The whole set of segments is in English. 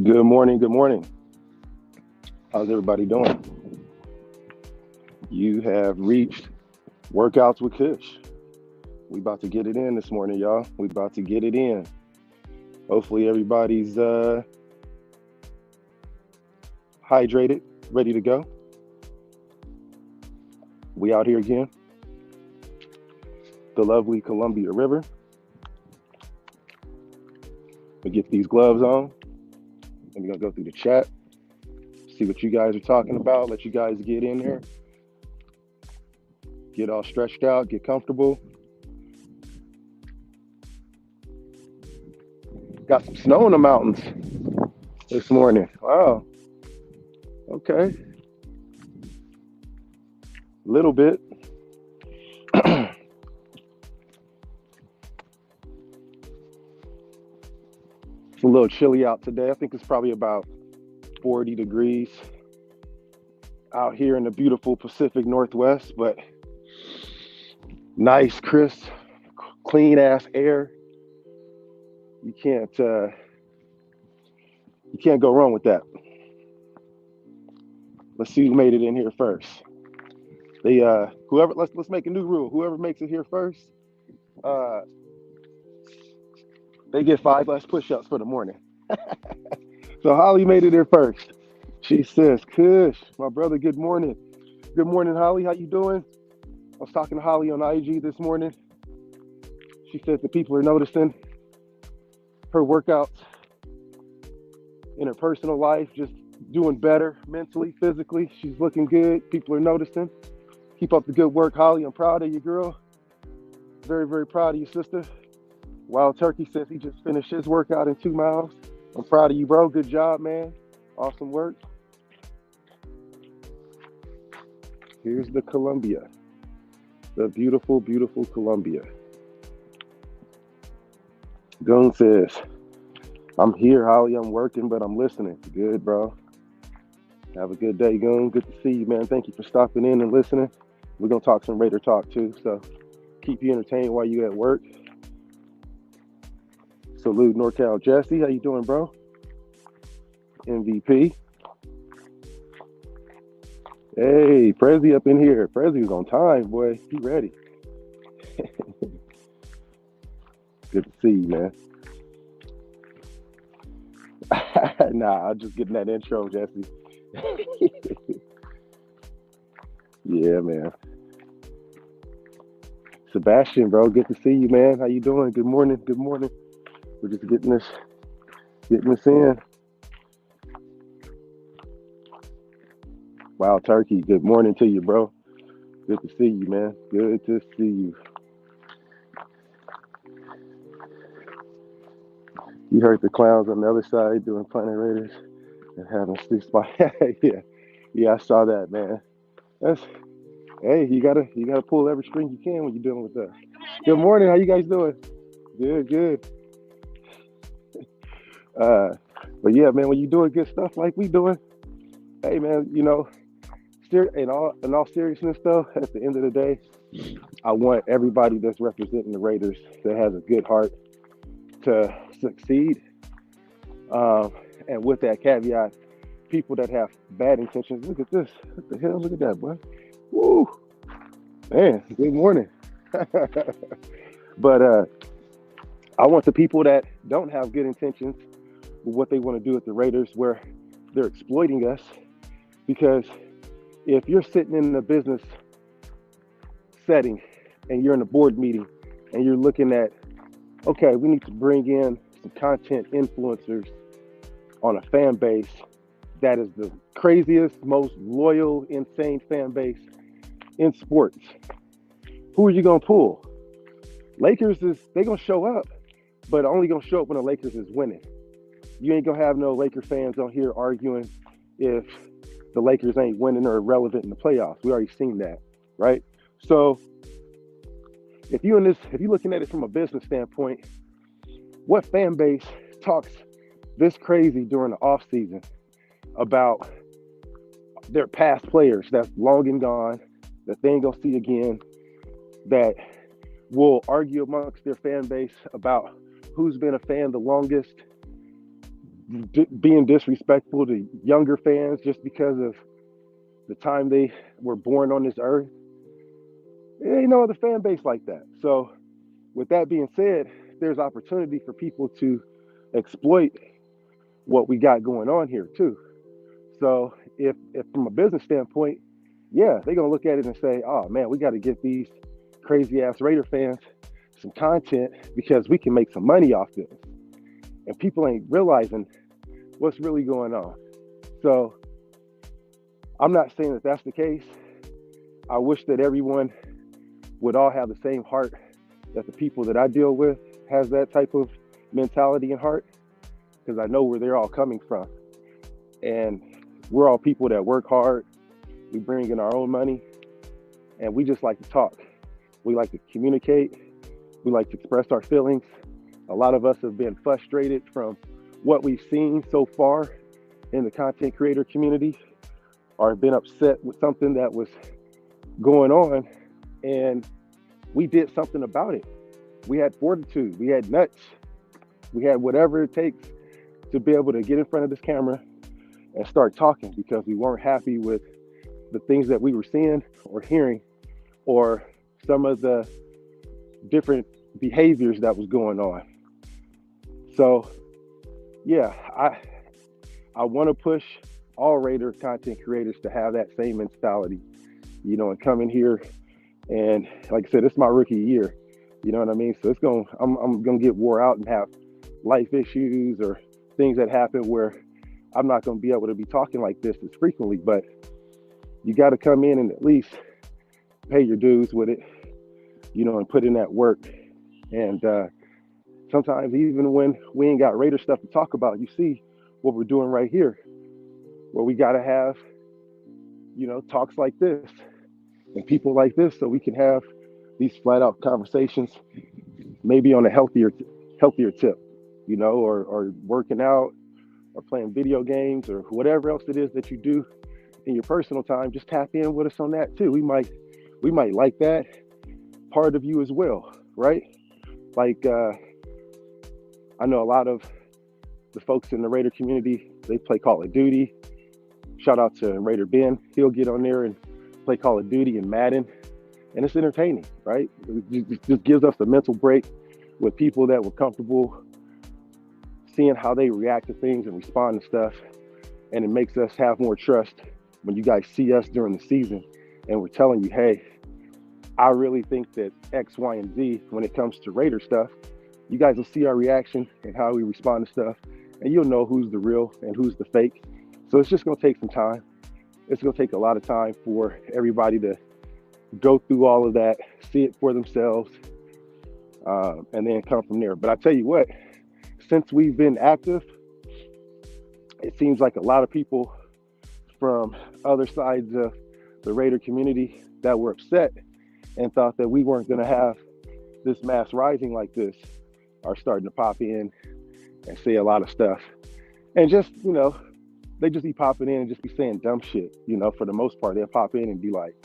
Good morning. Good morning. How's everybody doing? You have reached Workouts with Kush. We about to get it in this morning, y'all. We about to get it in. Hopefully everybody's hydrated, ready to go. We out here again. The lovely Columbia River. We get these gloves on, and we're gonna go through the chat, see what you guys are talking about. Let you guys get in there, get all stretched out, get comfortable. Got some snow in the mountains this morning. Wow. Okay. A little bit. It's a little chilly out today. I think it's probably about 40 degrees out here in the beautiful Pacific Northwest, but nice, crisp, clean ass air. You can't go wrong with that. Let's see who made it in here first. Let's make a new rule. Whoever makes it here first, uh, they get 5 less push-ups for the morning. So Holly made it here first. She says, "Kush, my brother, good morning." Good morning, Holly. How you doing? I was talking to Holly on IG this morning. She said that people are noticing her workouts in her personal life, just doing better mentally, physically. She's looking good. People are noticing. Keep up the good work, Holly. I'm proud of you, girl. Very, very proud of you, sister. Wild Turkey says he just finished his workout in 2 miles. I'm proud of you, bro. Good job, man. Awesome work. Here's the Columbia. The beautiful, beautiful Columbia. Goon says, "I'm here, Holly. I'm working, but I'm listening." Good, bro. Have a good day, Goon. Good to see you, man. Thank you for stopping in and listening. We're going to talk some Raider talk, too, so keep you entertained while you at work. Salute NorCal Jesse. How you doing, bro? MVP. Hey, Prezi up in here. Prezi's on time, boy. He ready. Good to see you, man. Nah, I'm just getting that intro, Jesse. Yeah, man. Sebastian, bro, good to see you, man. How you doing? Good morning. Good morning. We're just getting this in. Wow, Turkey. Good morning to you, bro. Good to see you, man. Good to see you. You heard the clowns on the other side doing Planet Raiders and having 6 yeah, I saw that, man. Hey, you gotta pull every string you can when you're dealing with that. Good morning. How you guys doing? Good. But yeah, man, when you're doing good stuff like we doing, hey, man, in all seriousness, though, at the end of the day, I want everybody that's representing the Raiders that has a good heart to succeed. And with that caveat, people that have bad intentions, look at this. What the hell? Look at that, boy. Woo! Man, good morning. But I want the people that don't have good intentions with what they want to do at the Raiders, where they're exploiting us. Because if you're sitting in a business setting and you're in a board meeting and you're looking at, okay, we need to bring in some content influencers on a fan base that is the craziest, most loyal, insane fan base in sports, who are you going to pull? Lakers they're going to show up, but only going to show up when the Lakers is winning. You ain't going to have no Laker fans on here arguing if the Lakers ain't winning or relevant in the playoffs. We already seen that, right? So if you're looking at it from a business standpoint, what fan base talks this crazy during the off season about their past players that's long and gone, that they ain't gonna see again, that will argue amongst their fan base about who's been a fan the longest, being disrespectful to younger fans just because of the time they were born on this earth. There ain't no other fan base like that. So, with that being said, there's opportunity for people to exploit what we got going on here too. So, if from a business standpoint, yeah, they're gonna look at it and say, "Oh man, we got to get these crazy ass Raider fans some content because we can make some money off this," and people ain't realizing what's really going on. So, I'm not saying that that's the case. I wish that everyone would all have the same heart that the people that I deal with has that type of mentality and heart, because I know where they're all coming from. And we're all people that work hard. We bring in our own money, and we just like to talk. We like to communicate. We like to express our feelings. A lot of us have been frustrated from what we've seen so far in the content creator community, or have been upset with something that was going on, and we did something about it. We had fortitude, we had nuts, we had whatever it takes to be able to get in front of this camera and start talking, because we weren't happy with the things that we were seeing or hearing, or some of the different behaviors that was going on. So yeah, I want to push all Raider content creators to have that same mentality, you know, and come in here. And like I said, it's my rookie year, you know what I mean? So I'm gonna get wore out and have life issues or things that happen where I'm not gonna be able to be talking like this as frequently. But you got to come in and at least pay your dues with it, you know, and put in that work. And sometimes even when we ain't got Raider stuff to talk about, you see what we're doing right here, where we got to have, you know, talks like this and people like this, so we can have these flat out conversations, maybe on a healthier tip, you know, or working out or playing video games or whatever else it is that you do in your personal time. Just tap in with us on that too. We might like that part of you as well, right? Like I know a lot of the folks in the Raider community, they play Call of Duty. Shout out to Raider Ben. He'll get on there and play Call of Duty and Madden, and it's entertaining, right? It just gives us a mental break with people that were comfortable seeing how they react to things and respond to stuff. And it makes us have more trust when you guys see us during the season and we're telling you, hey, I really think that X, Y, and Z, when it comes to Raider stuff, you guys will see our reaction and how we respond to stuff, and you'll know who's the real and who's the fake. So it's just gonna take some time. It's gonna take a lot of time for everybody to go through all of that, see it for themselves, and then come from there. But I tell you what, since we've been active, it seems like a lot of people from other sides of the Raider community that were upset and thought that we weren't gonna have this mass rising like this are starting to pop in and say a lot of stuff. And just, you know, they just be popping in and just be saying dumb shit, you know. For the most part, they'll pop in and be like,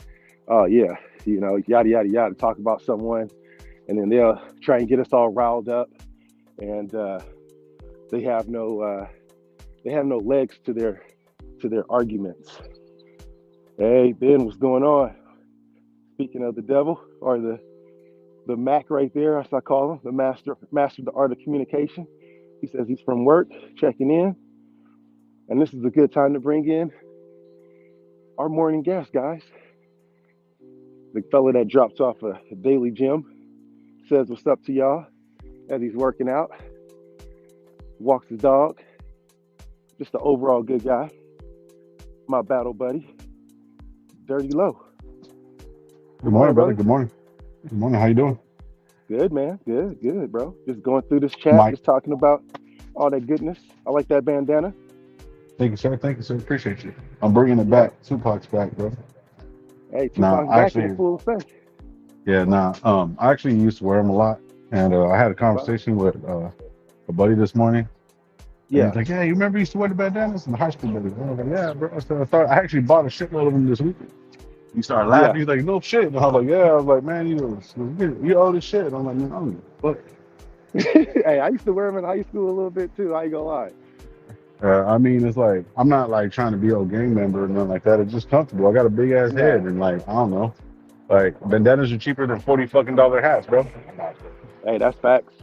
oh yeah, you know, yada, yada, yada, talk about someone. And then they'll try and get us all riled up. And they have no legs to their arguments. Hey, Ben, what's going on? Speaking of the devil, or the Mac right there, as I call him, the master of the art of communication. He says he's from work, checking in. And this is a good time to bring in our morning guest, guys. The fella that drops off a daily gym says what's up to y'all as he's working out, walks his dog. Just an overall good guy. My battle buddy, Dirty Low. Good morning, brother. Good morning. Good morning. How you doing? Good, man. Good, bro. Just going through this chat, Mike. Just talking about all that goodness. I like that bandana. Thank you, sir. Appreciate you. I'm bringing it back. Tupac's back, bro. Hey, Tupac's back in full effect. Yeah, I actually used to wear them a lot, and I had a conversation with a buddy this morning. Yeah. He's like, yeah, you remember you used to wear the bandanas in the high school days? I was like, yeah, bro. So I actually bought a shitload of them this week. He started laughing. Yeah. He's like, no shit. And I was like, yeah. I was like, man, you owe this shit. And I'm like, man, I don't give a fuck. Hey, I used to wear them in high school a little bit too. I ain't gonna lie. I mean, it's like I'm not like trying to be a gang member or nothing like that. It's just comfortable. I got a big ass head, Yeah. and like I don't know, like bandanas are cheaper than $40 hats, bro. Hey, that's facts.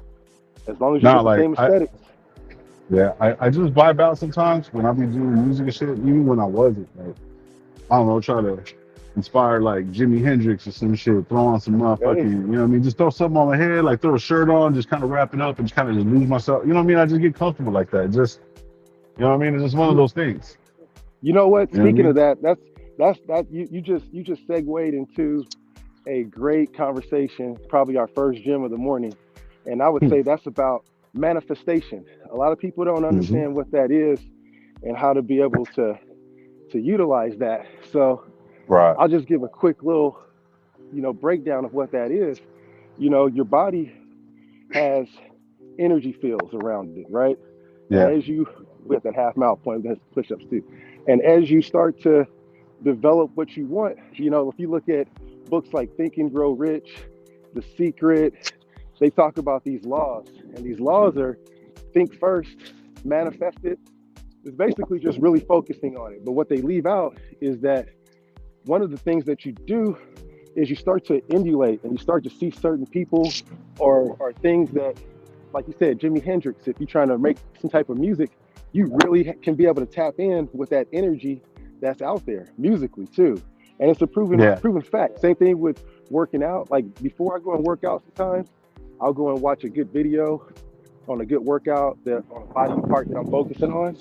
As long as you Not get the like same aesthetics. yeah, I just vibe out sometimes when I be doing music and shit. Even when I wasn't, like I don't know, try to inspire like Jimi Hendrix or some shit. Throw on some motherfucking, Hey, you know what I mean? Just throw something on my head, like throw a shirt on, just kind of wrap it up and just kind of just lose myself. You know what I mean? I just get comfortable like that. Just you know what I mean? It's just one of you those things. you know what? You know what I Speaking of mean? that, that you just segued into a great conversation, probably our first gym of the morning. And I would say that's about manifestation. A lot of people don't Mm-hmm. understand what that is and how to be able to utilize that. So Right. I'll just give a quick little, breakdown of what that is. Your body has energy fields around it, right? And Yeah. as you with that half mile point, that's push-ups too. And as you start to develop what you want, if you look at books like Think and Grow Rich, The Secret, they talk about these laws. And these laws are think first, manifest it. It's basically just really focusing on it. But what they leave out is that one of the things that you do is you start to emulate and you start to see certain people or things that, like you said, Jimi Hendrix, if you're trying to make some type of music, you really can be able to tap in with that energy that's out there musically too. And it's a Yeah. proven fact. Same thing with working out. Like before I go and work out sometimes, I'll go and watch a good video on a good workout that on a body part that I'm focusing on.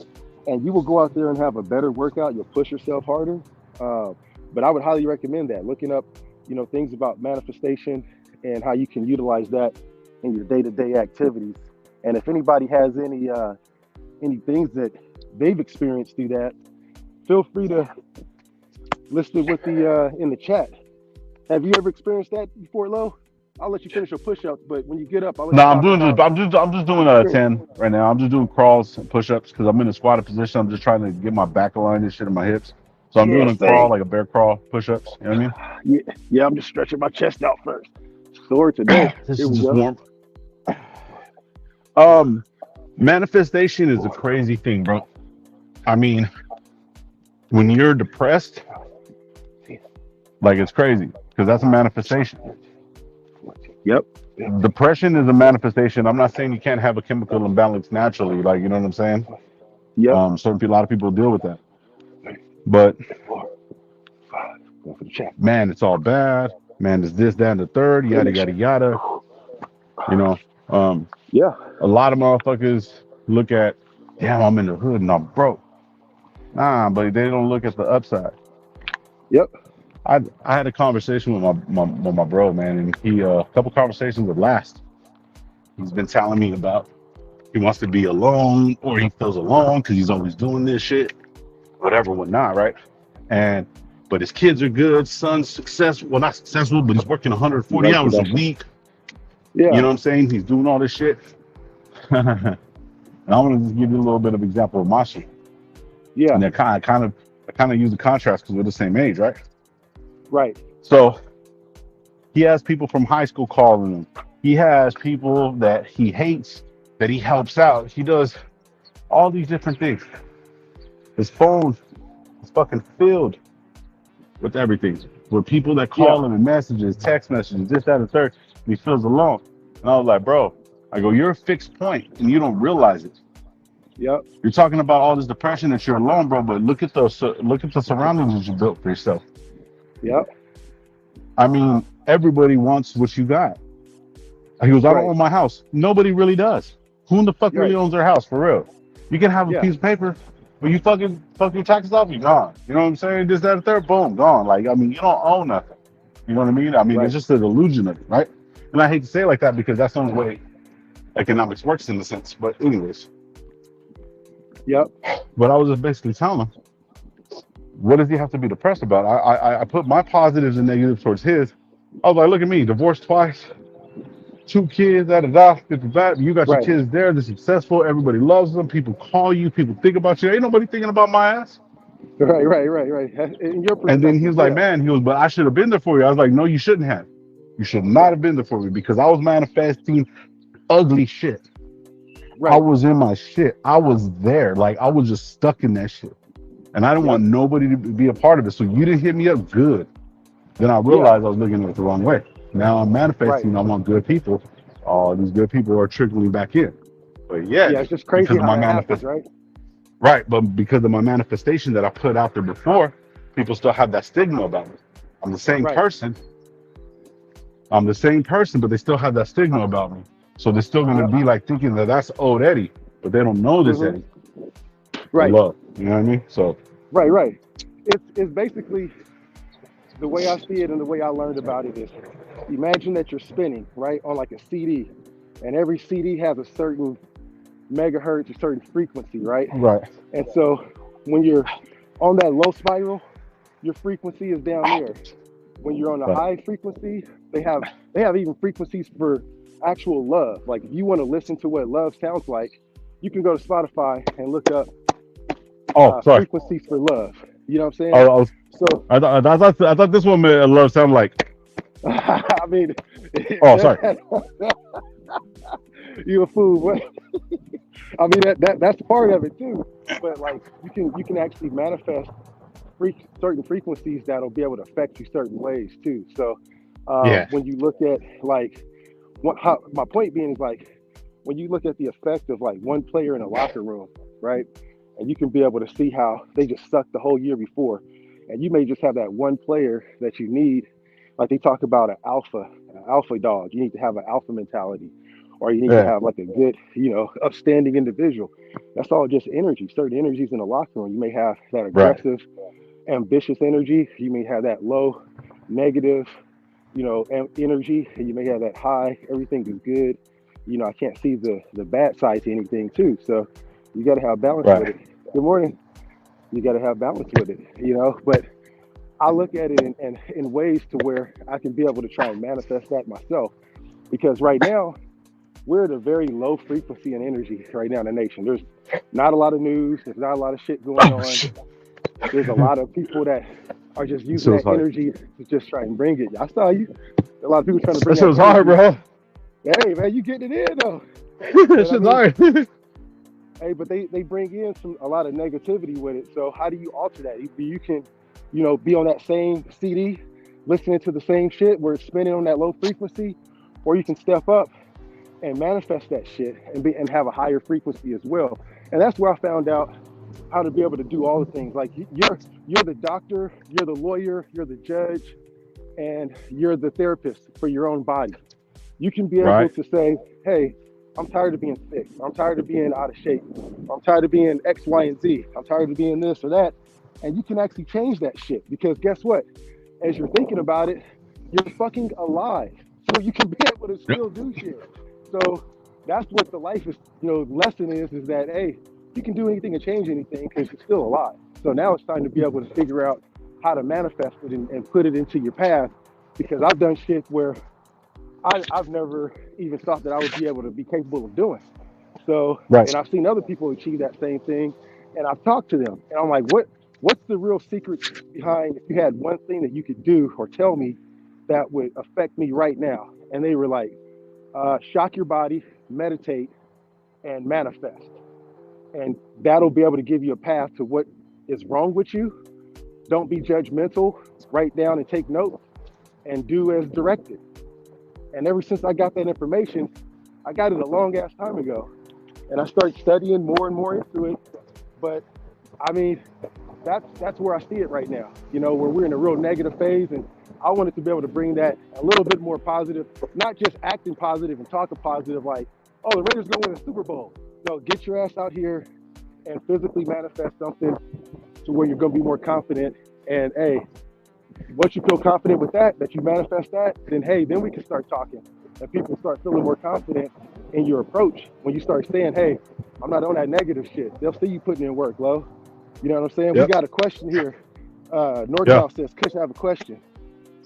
And you will go out there and have a better workout. You'll push yourself harder. Uh, but I would highly recommend that. Looking up, things about manifestation and how you can utilize that in your day-to-day activities. And if anybody has any things that they've experienced through that, feel free to list it with the in the chat. Have you ever experienced that before, Lo? I'll let you finish your push-ups, but when you get up, I'll let No, you talk about I'm just your doing a experience. 10 right now. I'm just doing crawls and push-ups because I'm in a squatted position. I'm just trying to get my back aligned and shit in my hips. So I'm Yeah, doing a crawl same. like a bear crawl push-ups. You know what Yeah, yeah. I'm just stretching my chest out first. Sore I today. mean? This Here is we just go. warm. Um, Manifestation is a crazy thing, bro. I mean, when you're depressed, like it's crazy because that's a manifestation. Yep. Depression is a manifestation. I'm not saying you can't have a chemical imbalance naturally, like you know what I'm saying. Yep. Certain people, a lot of people deal with that, but 4, 5. Going for the check. man, it's all bad. Man, it's this, that, and the third, yada Finish. yada yada. You know, um, Yeah. a lot of motherfuckers look at, damn, I'm in the hood and I'm broke. Nah, but they don't look at the upside. Yep. I had a conversation with my bro, man, and he a couple conversations that last. He's been telling me about he wants to be alone or he feels alone because he's always doing this shit, whatever, whatnot, right? And but his kids are good, son's successful. Well, not successful, but he's working You 140 like hours a production? week. You Yeah. know what I'm saying? He's doing all this shit. And I want to just give you a little bit of example of my shit. Yeah. And I kind of use the contrast because we're the same age, right? Right. So he has people from high school calling him. He has people that he hates that he helps out. He does all these different things. His phone is fucking filled with everything. With people that Yeah. call him and messages, text messages, this, that, and the third. And he feels alone. And I was like, bro, I go, you're a fixed point and you don't realize it. Yep. You're talking about all this depression that you're alone, bro, but look at the surroundings that you built for yourself. Yep. I mean, everybody wants what you got. He goes, I don't Right. own my house. Nobody really does. Who in the fuck really Right. owns their house for real? You can have a Yeah. piece of paper, but you fuck your taxes off, you're gone. You know what I'm saying? This, that, and third, boom, gone. Like, I mean, you don't own nothing. You know what I mean? I mean, it's Right. just an illusion of it, right? And I hate to say it like that because that's the only way economics works in a sense. But anyways, Yep. but I was just basically telling him, what does he have to be depressed about? I put my positives and negatives towards his. I was like, look at me, divorced twice, 2 kids, da da da, that. You got your Right. kids there, they're successful, everybody loves them, people call you, people think about you. Ain't nobody thinking about my ass. Right. Right. Right. Right. In your And then he perspective, was like, yeah. man, he was, but I should have been there for you. I was like, no, you shouldn't have. You should not have been there for me because I was manifesting ugly shit. I Right. was in my shit. I was there. Like I was just stuck in that shit. And I didn't want Yep. nobody to be a part of it. So you didn't hit me up good. Then I Yeah. realized I was looking at it the wrong way. Now I'm Right. manifesting, I want good people. All these good people are trickling back in. But Yeah. yet, It's just crazy because of how my that happens, manifest right? right, but because of my manifestation that I put out there before, people still have that stigma about me. I'm the same Right. person. I'm the same person, but they still have that stigma about me. So they're still gonna Yep. be like thinking that that's old Eddie, but they don't know this Hmm. Eddie. The Right. love. You know what I mean? So Right. Right. It's basically the way I see it and the way I learned about it is imagine that you're spinning, right, on like a CD, and every CD has a certain megahertz, a certain frequency, right? right, And so when you're on that low spiral, your frequency is down there. When you're on a right. high frequency, they have even frequencies for actual love. Like if you want to listen to what love sounds like, you can go to Spotify and look up Oh, sorry. frequencies for love. You know what I'm I, saying? I was So I thought this one made love sound like. I mean, Oh, sorry. you a fool. What? I mean that's part of it too. But like you can actually manifest certain frequencies that'll be able to affect you certain ways too. So Yeah. when you look at like my point being is like when you look at the effect of like one player in a locker room, right? And you can be able to see how they just sucked the whole year before, and you may just have that one player that you need. Like they talk about an alpha dog. You need to have an alpha mentality, or you need to Yeah. have like a good, upstanding individual. That's all just energy. Certain energies in the locker room. You may have that Right. aggressive, ambitious energy. You may have that low, negative, energy. And you may have that high. Everything is good. I can't see the bad side to anything too. So you got to have balance with Right. it. Good morning. You got to have balance with it. But I look at it in ways to where I can be able to try and manifest that myself. Because right now we're at a very low frequency and energy right now in the nation. There's not a lot of news. There's not a lot of shit going Oh on. shit. There's a lot of people that are just This using shit was that hard. energy to just try and bring it. I saw you. A lot of people trying to That bring shit that was hard, energy. bro. Hey man, you getting it in though. That But I shit's mean, hard. hey, but they bring in a lot of negativity with it. So how do you alter that? You can, be on that same CD, listening to the same shit where it's spinning on that low frequency, or you can step up and manifest that shit and have a higher frequency as well. And that's where I found out how to be able to do all the things. Like you're the doctor, you're the lawyer, you're the judge, and you're the therapist for your own body. You can be able Right. to say, hey, I'm tired of being sick. I'm tired of being out of shape. I'm tired of being X, Y, and Z. I'm tired of being this or that. And you can actually change that shit because guess what? As you're thinking about it, you're fucking alive. So you can be able to Yep. still do shit. So that's what the life is, lesson is that, hey, you can do anything and change anything because you're still alive. So now it's time to be able to figure out how to manifest it and put it into your path because I've done shit where I've never even thought that I would be able to be capable of doing. So, Right. and I've seen other people achieve that same thing, and I've talked to them, and I'm like, what's the real secret behind if you had one thing that you could do or tell me that would affect me right now? And they were like, shock your body, meditate, and manifest, and that'll be able to give you a path to what is wrong with you. Don't be judgmental. Write down and take notes, and do as directed. And ever since I got that information, I got it a long ass time ago. And I started studying more and more into it. But I mean, that's where I see it right now, where we're in a real negative phase. And I wanted to be able to bring that a little bit more positive, not just acting positive and talking positive like, oh, the Raiders gonna win a Super Bowl. No, get your ass out here and physically manifest something to where you're gonna be more confident. And hey, once you feel confident with that you manifest that, then hey, then we can start talking. And people start feeling more confident in your approach. When you start saying, hey, I'm not on that negative shit, they'll see you putting in work, Lo. You know what I'm saying? We Yep. got a question here. Yeah. NorCal says, Kush, I have a question.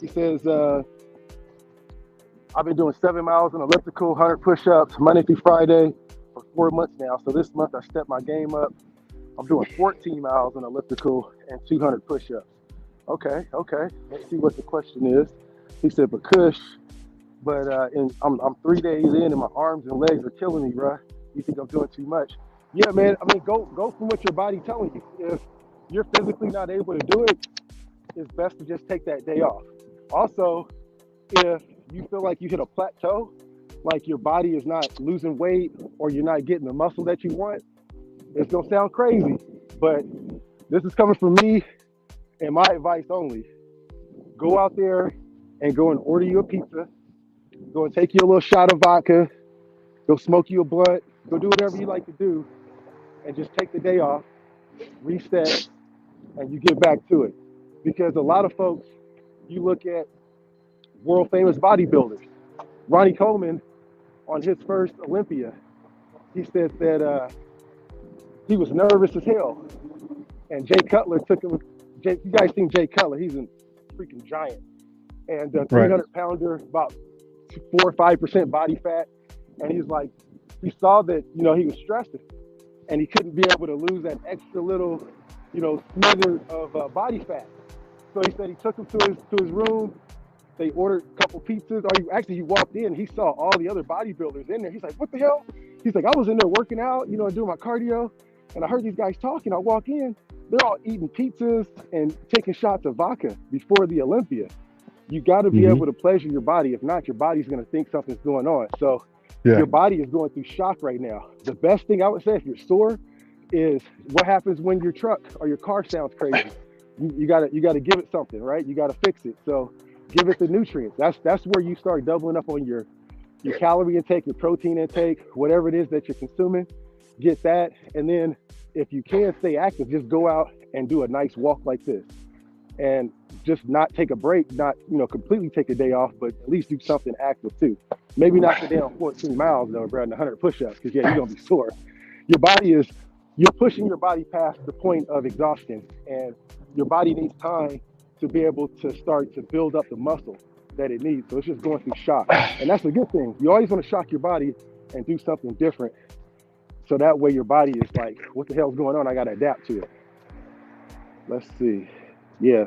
He says, I've been doing 7 miles on elliptical, 100 push-ups, Monday through Friday for 4 months now. So this month I stepped my game up. I'm doing 14 miles on elliptical and 200 push-ups. Okay. Let's see what the question is. He said, but Kush, I'm 3 days in and my arms and legs are killing me, bruh. you think I'm doing too much. Yeah, man. I mean, go from what your body's telling you. If you're physically not able to do it, it's best to just take that day off. Also, if you feel like you hit a plateau, like your body is not losing weight or you're not getting the muscle that you want, it's gonna sound crazy, but this is coming from me and my advice only. Go out there and go and order you a pizza. Go and take you a little shot of vodka. Go smoke you a blunt. Go do whatever you like to do, and just take the day off, reset, and you get back to it. Because a lot of folks, you look at world famous bodybuilders. Ronnie Coleman, on his first Olympia, he said that he was nervous as hell. And Jay Cutler took him. You guys seen Jay Cutler? He's a freaking giant. And 300 pounder, about 4 or 5% body fat. And he's like, he saw that, he was stressing and he couldn't be able to lose that extra little, smother of body fat. So he said he took him to his room. They ordered a couple pizzas. Or he walked in. He saw all the other bodybuilders in there. He's like, what the hell? He's like, I was in there working out, doing my cardio. And I heard these guys talking. I walk in. They're all eating pizzas and taking shots of vodka before the Olympia. You got to be able to pleasure your body. If not, your body's going to think something's going on. So your body is going through shock right now. The best thing I would say if you're sore is what happens when your truck or your car sounds crazy. You got to give it something, right? You got to fix it. So give it the nutrients. That's where you start doubling up on your calorie intake, your protein intake, whatever it is that you're consuming. Get that, and then if you can stay active, just go out and do a nice walk like this, and just not take a break, not completely take a day off, but at least do something active too. Maybe not the damn 14 miles though, bro, and 100 push-ups, because you're gonna be sore. You're pushing your body past the point of exhaustion, and your body needs time to be able to start to build up the muscle that it needs. So it's just going through shock, and that's a good thing. You always want to shock your body and do something different. So that way your body is like, what the hell's going on? I got to adapt to it. Let's see. Yeah.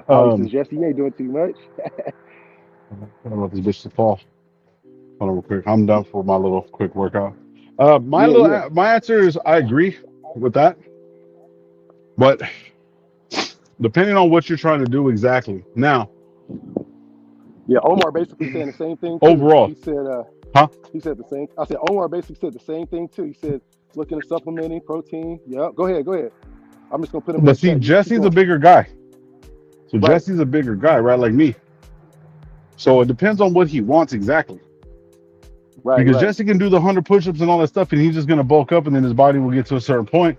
Jesse, you ain't doing too much. I don't want this bitch to fall. Hold on real quick. I'm done for my little quick workout. My answer is I agree with that. But depending on what you're trying to do exactly. Now. Yeah, Omar basically saying the same thing too. Overall. He said, he said the same. I said, Omar basically said the same thing too. He said, looking at supplementing protein. Yeah, go ahead. I'm just gonna put him. But see, Jesse's a bigger guy. So right. Jesse's a bigger guy, right? Like me. So it depends on what he wants exactly. Right. Because Jesse can do the 100 push-ups and all that stuff, and he's just gonna bulk up, and then his body will get to a certain point.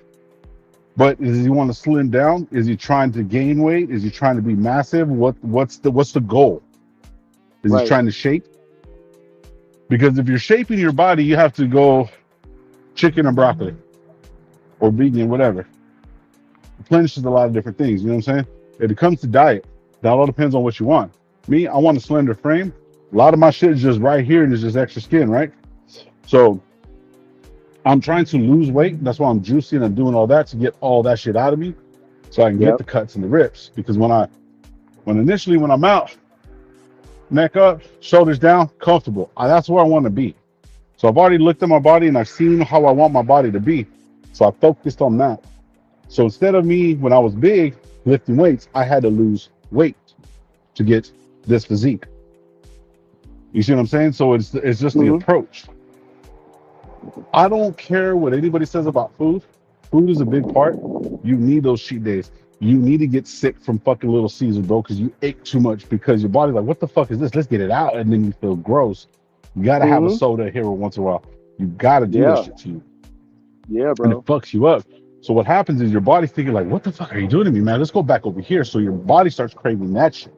But does he want to slim down? Is he trying to gain weight? Is he trying to be massive? What's the goal? Is he trying to shape? Because if you're shaping your body, you have to go chicken and broccoli or vegan, whatever. Replenishes a lot of different things, you know what I'm saying? If it comes to diet, that all depends on what you want. Me, I want a slender frame. A lot of my shit is just right here and it's just extra skin, right? So I'm trying to lose weight. That's why I'm juicing and doing all that to get all that shit out of me so I can get the cuts and the rips. Because when I'm out, neck up, shoulders down, comfortable. That's where I want to be. So I've already looked at my body and I've seen how I want my body to be. So I focused on that. So instead of me, when I was big, lifting weights, I had to lose weight to get this physique. You see what I'm saying? So it's just the approach. I don't care what anybody says about food. Food is a big part. You need those cheat days. You need to get sick from fucking Little Caesar, bro, because you ate too much, because your body's like, what the fuck is this? Let's get it out. And then you feel gross. You got to have a soda here once in a while. You got to do that shit to you. Yeah, bro. And it fucks you up. So what happens is your body's thinking like, what the fuck are you doing to me, man? Let's go back over here. So your body starts craving that shit.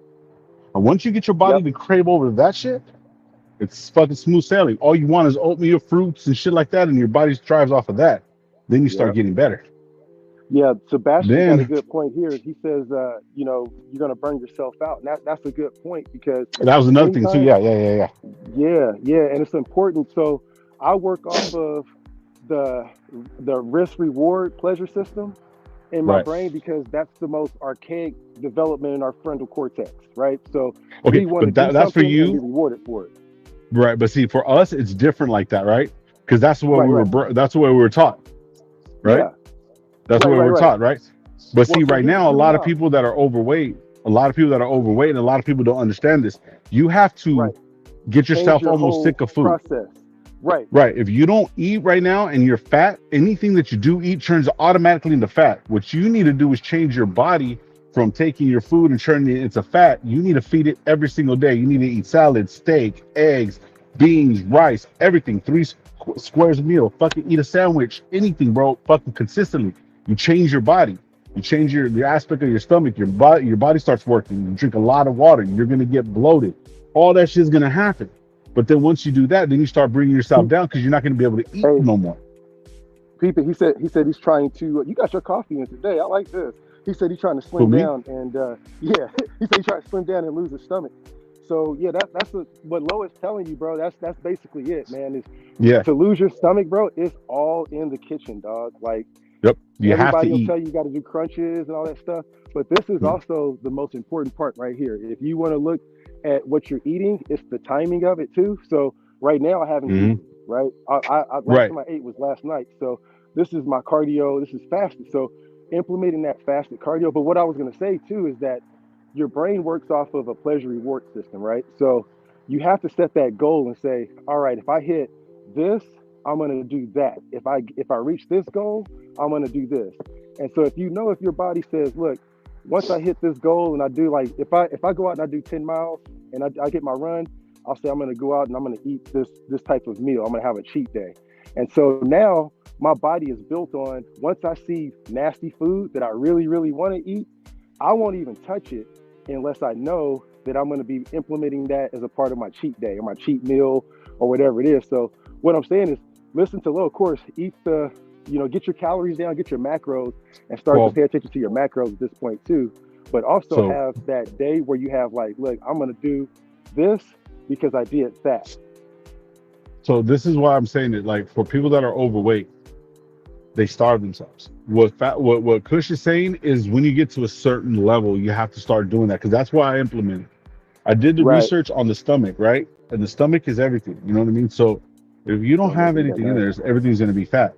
And once you get your body to crave over that shit, it's fucking smooth sailing. All you want is oatmeal, fruits, and shit like that, and your body thrives off of that. Then you start getting better. Yeah, Sebastian got a good point here. He says, you're going to burn yourself out. And that's a good point, because that was another thing too. Yeah. And it's important. So I work off of the risk reward pleasure system in my brain, because that's the most archaic development in our frontal cortex, right? So we want to do that's for you. And be rewarded for it. Right, but see, for us, it's different like that, right? because that's what Right, we right. were. That's what we were taught, right? Yeah. That's Right, what right, we're right. taught, right? But Well, see, so right now, a hear me lot of out. people that are overweight, and a lot of people don't understand this. You have to Right. get Change yourself your almost whole sick of food. process. Right. Right. If you don't eat right now and you're fat, anything that you do eat turns automatically into fat. What you need to do is change your body from taking your food and turning it into fat. You need to feed it every single day. You need to eat salad, steak, eggs, beans, rice, everything. Squares a meal. Fucking eat a sandwich. Anything, bro. Fucking consistently. You change your body. You change your aspect of your stomach. Your body starts working. You drink a lot of water. You're gonna get bloated. All that shit's gonna happen. But then once you do that, then you start bringing yourself He, down because you're not going to be able to eat hey, no more. people. He said he's trying to. You got your coffee in today. I like this. He said he's trying to For slim me, down and yeah. He said he's trying to slim down and lose his stomach. So yeah, what Lois telling you, bro. That's basically it, man. Is yeah, to lose your stomach, bro. It's all in the kitchen, dog. Like yep, you have to everybody will eat. tell you got to do crunches and all that stuff. But this is Mm, also the most important part right here. If you want to look at what you're eating, it's the timing of it too. So right now I haven't mm, eaten. Right, I last right. time I ate was last night. So this is my cardio. This is fasted. So implementing that fasted cardio. But what I was going to say too is that your brain works off of a pleasure reward system, right? So you have to set that goal and say, all right, if I hit this, I'm going to do that. If I reach this goal, I'm going to do this. And so if your body says, look, once I hit this goal and I do like if I go out and I do 10 miles and I get my run, I'll say I'm going to go out and I'm going to eat this type of meal. I'm going to have a cheat day. And so now my body is built on once I see nasty food that I really really want to eat, I won't even touch it unless I know that I'm going to be implementing that as a part of my cheat day or my cheat meal or whatever it is. So what I'm saying is listen to low, of course, eat get your calories down, get your macros, and start to Well, pay attention to your macros at this point too. But also so have that day where you have like, look, I'm going to do this because I did that. so this is why I'm saying it. Like for people that are overweight, they starve themselves. What Kush is saying is when you get to a certain level, you have to start doing that because that's why I implemented. I did the Right. research on the stomach, right? And the stomach is everything. You know what I mean? So if you don't Don't make have me that anything in there, nice. everything's going to be fat.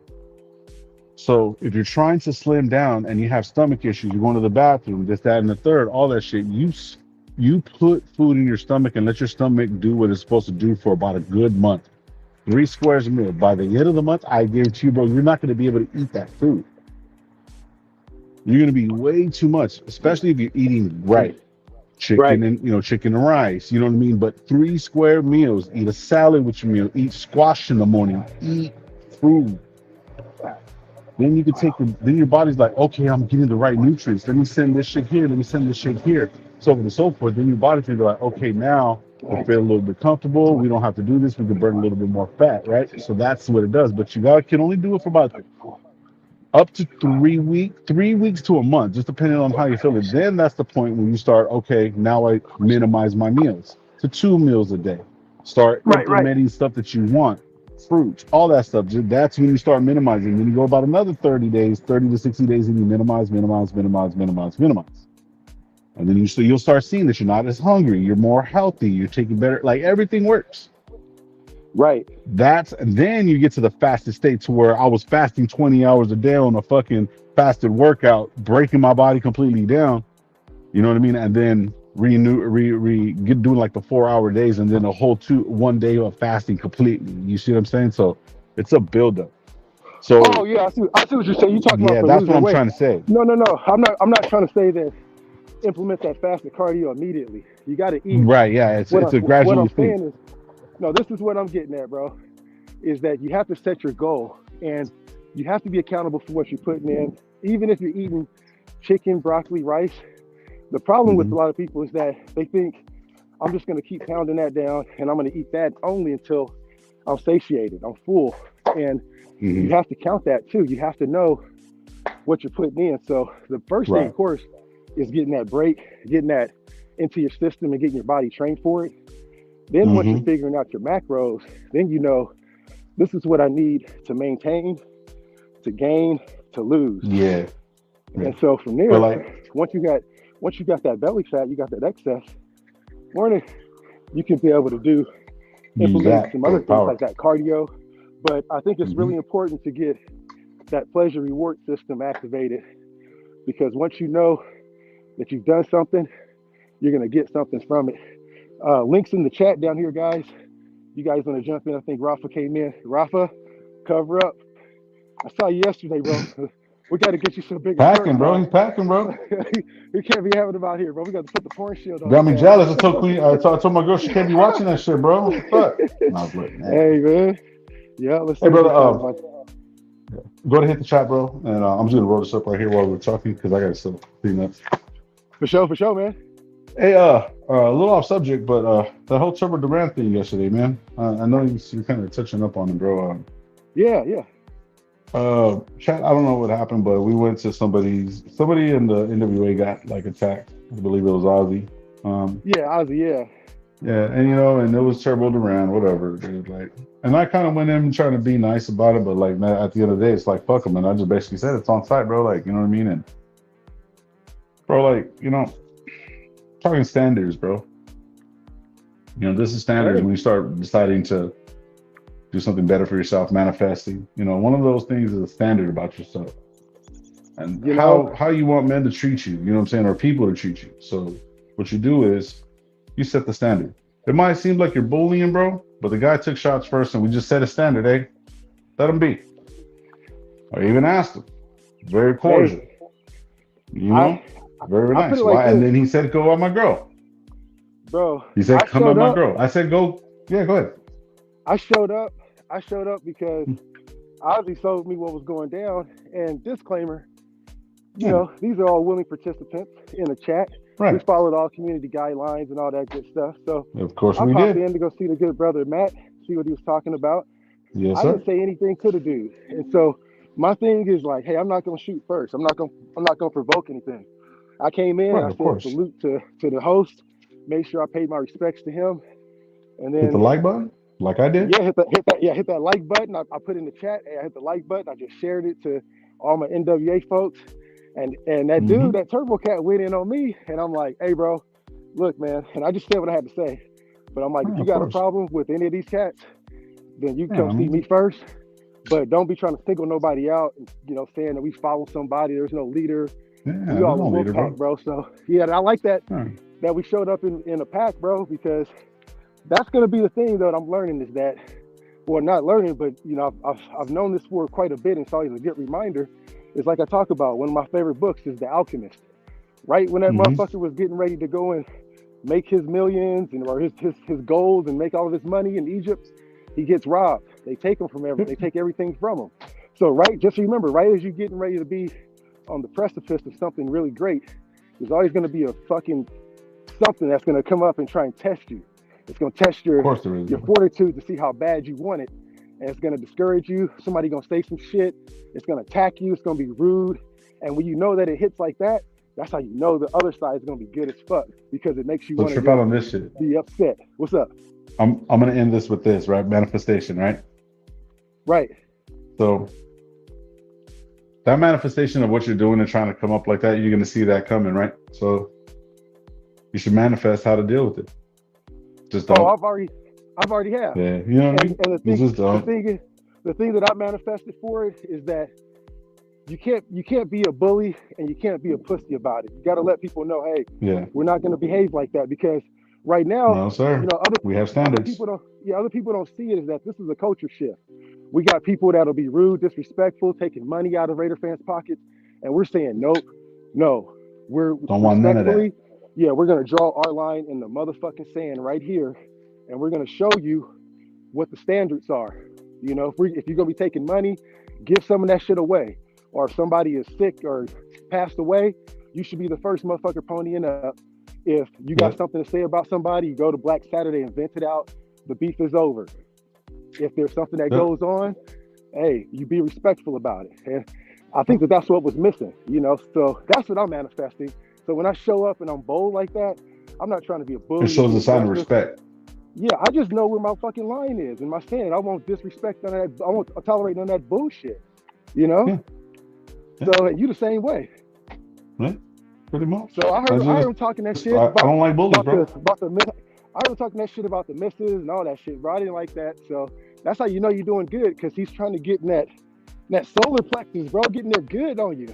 So if you're trying to slim down and you have stomach issues, you're going to the bathroom, this, that, and the third, all that shit, you put food in your stomach and let your stomach do what it's supposed to do for about a good month. 3 squares a meal. By the end of the month, I guarantee you, bro, you're not going to be able to eat that food. You're going to be way too much, especially if you're eating right. Right. Chicken and rice, you know what I mean? But 3 square meals, eat a salad with your meal, eat squash in the morning, eat fruit. Then you can then your body's like, okay, I'm getting the right nutrients. Let me send this shit here. Let me send this shit here. So on and so forth. Then your body can be like, okay, now we feel a little bit comfortable. We don't have to do this. We can burn a little bit more fat, right? So that's what it does. But can only do it for about up to 3 weeks, 3 weeks to a month, just depending on how you feel it. Then that's the point when you start, okay, now I minimize my meals to 2 meals a day. Start Right. Right. implementing stuff that you want, fruits, all that stuff. That's when you start minimizing. Then you go about another 30 days, 30 to 60 days, and you minimize, minimize, minimize, minimize, minimize. And then you'll start seeing that you're not as hungry, you're more healthy, you're taking better, like everything works. Right. Then you get to the fasted state to where I was fasting 20 hours a day on a fucking fasted workout, breaking my body completely down. You know what I mean? And then doing like the 4 hour days and then a whole 1 day of fasting completely. You see what I'm saying? So it's a buildup. Oh So yeah, I see what you're saying. You talking about yeah, for that's what losing I'm weight. trying to say. No. I'm not trying to say that implement that fasted cardio immediately. You got to eat. Right, yeah, it's a What gradually I'm thing. saying is, no, this is what I'm getting at, bro. Is that you have to set your goal and you have to be accountable for what you're putting in, even if you're eating chicken, broccoli, rice. The problem with Hmm. a lot of people is that they think I'm just going to keep pounding that down and I'm going to eat that only until I'm satiated, I'm full. And Hmm. you have to count that too. You have to know what you're putting in. So the first thing, Right. of course, is getting that break, getting that into your system and getting your body trained for it. Then once you're Hmm. figuring out your macros, then you know this is what I need to maintain, to gain, to lose. Yeah. Yeah. And so from But there, like once you got that belly fat, you got that excess, morning, you can be able to do implement some that other for things power. like that cardio. But I think it's Mm-hmm. really important to get that pleasure reward system activated because once you know that you've done something, you're gonna get something from it. Links in the chat down here, guys. You guys want to jump in? I think Rafa came in. Rafa, cover up. I saw you yesterday, bro. We got to get you some bigger shorts, Packing, bro. dog. He's packing, bro. We can't be having them out here, bro. We got to put the porn shield on Got his me ass. jealous. I told my girl she can't be watching that shit, bro. What the fuck? No, I was like, man. Hey, man. Yeah, let's Hey, see brother. this time. Like, Go to hit the chat, bro, and I'm just gonna roll this up right here while we're talking because I gotta still clean up. for sure, man. Hey, a little off subject, but the whole Trevor Durant thing yesterday, man. I know you're kind of touching up on it, bro. Yeah. Chat. I don't know what happened, but we went to somebody in the NWA got like attacked. I believe it was Ozzy. Yeah, Ozzy, yeah. Yeah, and and it was Turbo Duran, whatever, dude. Like, and I kind of went in trying to be nice about it, but like, man, at the end of the day, it's like fuck them, and I just basically said it's on site, bro. Like, you know what I mean? And bro, like, talking standards, bro. This is standards Hey, when you start deciding to do something better for yourself, manifesting. One of those things is a standard about yourself, and you know, how you want men to treat you. You know what I'm saying, or people to treat you. So what you do is you set the standard. It might seem like you're bullying, bro, but the guy took shots first, and we just set a standard. Hey, let him be. I even asked him. Very cordial. hey, You I know, very I put nice. it like Why? And this, then he said, "Go on my girl." bro. He said, I "Come on showed my up. girl." I said, "Go." Yeah, go ahead. I showed up. I showed up because Ozzy told me what was going down. And disclaimer, Yeah, these are all willing participants in the chat. We right. followed all community guidelines and all that good stuff. So Of course I we popped did. in to go see the good brother Matt, see what he was talking about. Yes, I sir. didn't say anything to the dude, and so my thing is like, hey, I'm not gonna shoot first. I'm not gonna provoke anything. I came in, Right, I of said course. salute to the host, make sure I paid my respects to him, and Hit the then like button, like I did. yeah, hit that like button. I put in the chat. Hey, I hit the like button. I just shared it to all my NWA folks, and that Mm-hmm. dude, that Turbo Cat, went in on me, and I'm like, hey, bro, look, man, and I just said what I had to say, but I'm like, if Yeah, you of got a course. problem with any of these cats, then you Yeah, come I see mean, me first. But don't be trying to single nobody out, saying that we follow somebody. There's no leader. yeah, We there's all a no wolf leader, pack, bro. bro. So yeah, I like Yeah. that we showed up in a pack, bro, because that's gonna be the thing that I'm learning is that, well, not learning, but I've known this for quite a bit, and it's always a good reminder. It's like I talk about one of my favorite books is The Alchemist. Right when that Mm-hmm. motherfucker was getting ready to go and make his millions or his goals and make all of his money in Egypt, he gets robbed. They take him Yep. they take everything from him. So right, just remember, right as you're getting ready to be on the precipice of something really great, there's always going to be a fucking something that's going to come up and try and test you. It's going to test Of course there is, your bro. fortitude to see how bad you want it, and it's going to discourage you. Somebody going to say some shit. It's going to attack you. It's going to be rude. And when you know that it hits like that, that's how you know the other side is going to be good as fuck because it makes you So want to trip out just on this shit. be upset. What's up? I'm gonna end this with this, right? Manifestation, right? Right. So that manifestation of what you're doing and trying to come up like that, you're gonna see that coming, right? So you should manifest how to deal with it. Just Oh, don't. I've already have. Yeah, you know what I mean? And You just don't. the thing that I manifested for it is that you can't be a bully and you can't be a pussy about it. You got to let people know, hey, Yeah. we're not going to behave like that because right now, No, sir. We have other standards. people don't see it as that this is a culture shift. We got people that'll be rude, disrespectful, taking money out of Raider fans' pockets, and we're saying nope, no, we're Don't want none of that. respectfully, yeah, we're gonna draw our line in the motherfucking sand right here, and we're gonna show you what the standards are. If you're gonna be taking money, give some of that shit away. Or if somebody is sick or passed away, you should be the first motherfucker ponying up. If you got Yep. something to say about somebody, you go to Black Saturday and vent it out. The beef is over. If there's something that Yep. goes on, hey, you be respectful about it. And I think that's what was missing, So that's what I'm manifesting. So when I show up and I'm bold like that, I'm not trying to be a It bully or shows be a sign of aggressive. respect. Yeah, I just know where my fucking line is and my stand. I won't disrespect none of that. I won't tolerate none of that bullshit. Yeah. So you the same way. Right? Pretty much. So I heard him talking that shit I don't like bullies, bro. I heard him talking that shit about the misses and all that shit, bro. I didn't like that. So That's how you know you're doing good, because he's trying to get in that solar plexus, bro, getting there good on you.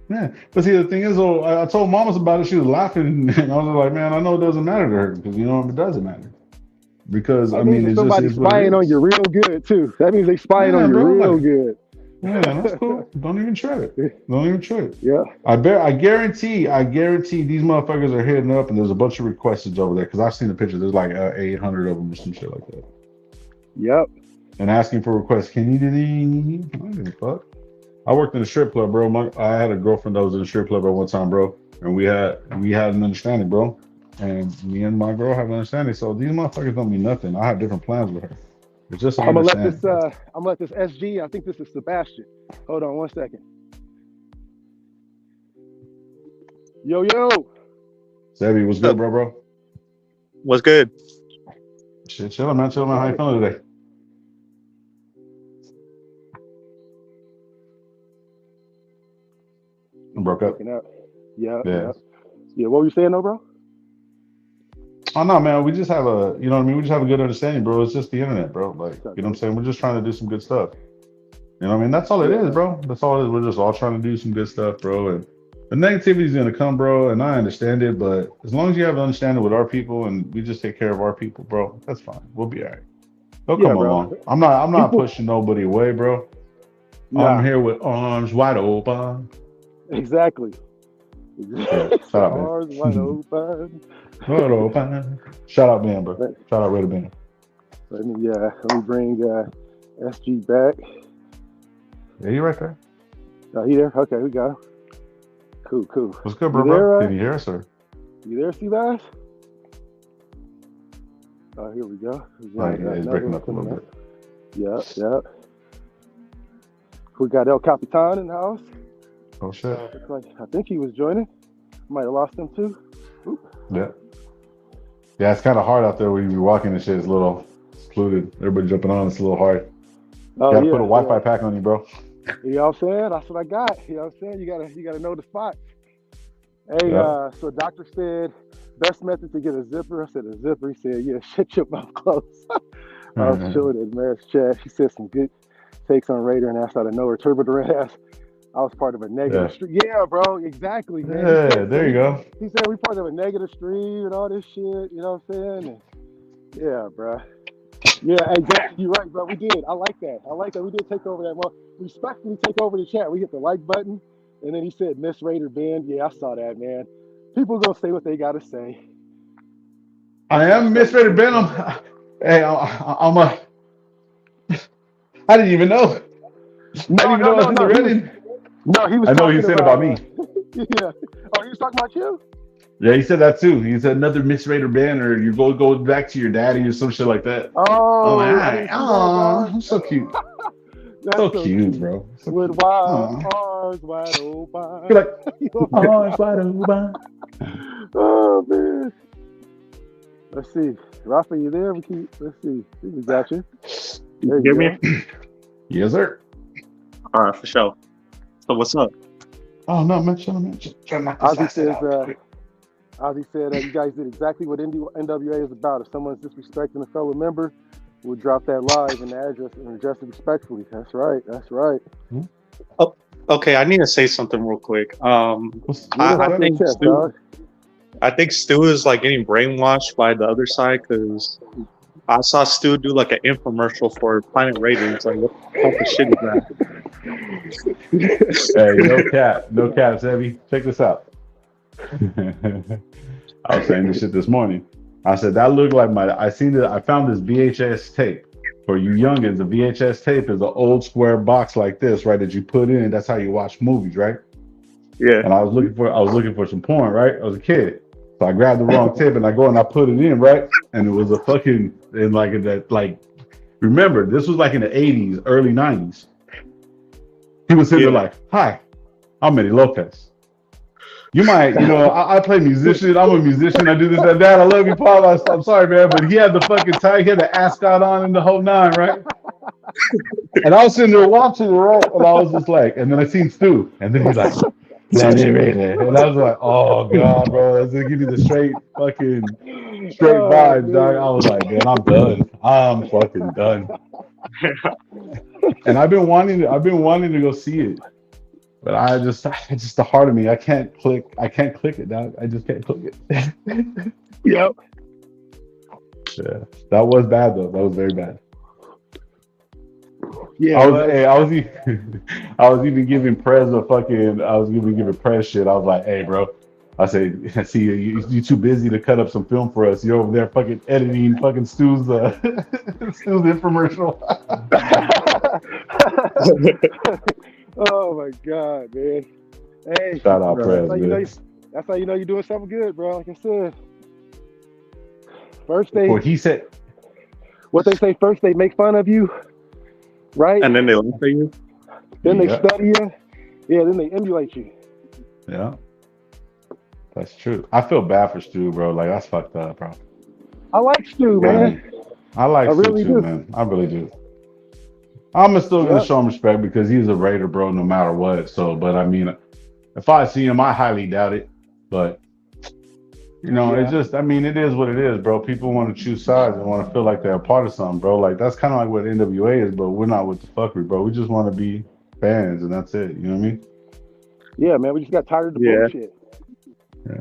Yeah, but see, the thing is, though, I told Mamas about it. She was laughing, and I was like, "Man, I know it doesn't matter to her because it doesn't matter because I That means mean, that it just somebody's is what it spying on is." you real good too. That means they spying on Yeah, you bro. real Like, good. yeah, that's cool. Don't even tread it. Don't even tread it. Yeah. I guarantee these motherfuckers are hitting up, and there's a bunch of requests over there because I've seen the pictures. There's like 800 of them or some shit like that. Yep. And asking for requests. Can you do these? I don't give a fuck. I worked in a strip club, bro. I had a girlfriend that was in a strip club at one time, bro, and we had an understanding, bro. And me and my girl have an understanding. So these motherfuckers don't mean nothing. I have different plans with her. It's just an understanding. I'm gonna let this SG. I think this is Sebastian. Hold on 1 second. Yo. Sebby, what's good, bro? What's good? Shit, chilling, man. How you feeling today? Broke up. Yeah. What were you saying, though, bro? Oh no, man. We just have we just have a good understanding, bro. It's just the internet, bro. Like, you know what I'm saying? We're just trying to do some good stuff. You know what I mean? That's all it is, bro. That's all it is. We're just all trying to do some good stuff, bro. And the negativity is gonna come, bro. And I understand it, but as long as you have an understanding with our people and we just take care of our people, bro, that's fine. We'll be all right. They'll come along. I'm not pushing nobody away, bro. Nah. I'm here with arms wide open. Exactly. Arms wide open. Wide open. Shout out, man, bro. Shout out, Red Man. Let me bring SG back. Yeah, you right there. Oh, he there? Okay, we got him. Cool. What's good, bro? Can you hear us, sir? You there, Seabass? Oh, here we go. He's breaking up a little bit. Yeah. We got El Capitan in the house. Oh, shit. I think he was joining. Might have lost him, too. Oop. Yeah. Yeah, it's kind of hard out there when you're walking and shit. It's a little secluded. Everybody jumping on. It's a little hard. You gotta put a Wi-Fi pack on you, bro. You know what I'm saying? That's what I got. You know what I'm saying? You gotta know the spots. Hey, so doctor said best method to get a zipper. I said a zipper. He said, yeah, shut your mouth closed. I was chilling at Mayor's chat. He said some good takes on Raider and asked out of nowhere. Turbidor ass. I was part of a negative stream. Yeah, bro, exactly, man. Yeah, there you go. He said we part of a negative stream and all this shit. You know what I'm saying? And yeah, bro. Yeah, exactly. You're right, bro. We did. I like that. We did take over that. Well, respectfully take over the chat. We hit the like button, and then he said, "Miss Raider Ben." Yeah, I saw that, man. People gonna say what they gotta say. I am Miss Raider Ben. I didn't even know. No, he was. I know he said about me. Yeah. Oh, he was talking about you. Yeah, he said that too. He said another Miss Raider Ben, or you go back to your daddy or some shit like that. Oh, I'm so cute. So cute, bro. So with cute. arms wide open. You're like, arms wide open. Oh man. Let's see, Rafa, you there? Let's see. We got you. There you hear me? Yes, sir. All right, for sure. So what's up? Oh no, man. Ozzy said you guys did exactly what NWA is about. If someone's disrespecting a fellow member, we'll drop that live and the address and address it respectfully. That's right. Oh, okay, I need to say something real quick. I think Stu is like getting brainwashed by the other side because I saw Stu do like an infomercial for Planet Ratings. Like, what type of shit is that? Hey, no cap, Sebby. Check this out. I was saying this shit this morning. I said that looked like I found this VHS tape. For you youngins, a VHS tape is an old square box like this, right? That you put in. That's how you watch movies, right? Yeah. And I was looking for some porn, right? I was a kid. So I grabbed the wrong tape and I go and I put it in, right? And it was a fucking remember, this was like in the 80s, early 90s. He was sitting there like, "Hi, I'm Eddie Lopez. You might, I play musician. I'm a musician. I do this and that. I love you, Paul. I'm sorry, man, but he had the fucking tie. He had the ascot on and the whole nine, right?" And I was sitting there watching it, right? And I was just like, and then I seen Stu, and then he's like, and I was like, "Oh god, bro, that's gonna give you the straight vibes, dog." I was like, "Man, I'm done. I'm fucking done." And I've been wanting to go see it. But it's just the heart of me. I can't click it, dog. I just can't click it. Yep. Yeah. That was bad though. That was very bad. Yeah. I was even giving Prez giving Prez shit. I was like, hey bro. I say, I see you too busy to cut up some film for us. You're over there fucking editing fucking Stu's Stu's infomercial. Oh my god, man. Hey, shout out Prez, that's how you know you're doing something good, bro. Like I said. First they what he said. What they say, first they make fun of you, right? And then they laugh at you. Then they study you. Yeah, then they emulate you. Yeah. That's true. I feel bad for Stu, bro. Like, that's fucked up, bro. I like Stu, man. I like Stu really too, do. man. I really do. I'm still gonna show him respect because he's a Raider, bro, no matter what. So, but I mean, if I see him, I highly doubt it. But it's just, I mean, it is what it is, bro. People want to choose sides and want to feel like they're a part of something, bro. Like, that's kind of like what NWA is, but we're not with the fuckery, bro. We just want to be fans, and that's it. You know what I mean? Yeah, man. We just got tired of the bullshit. Yeah.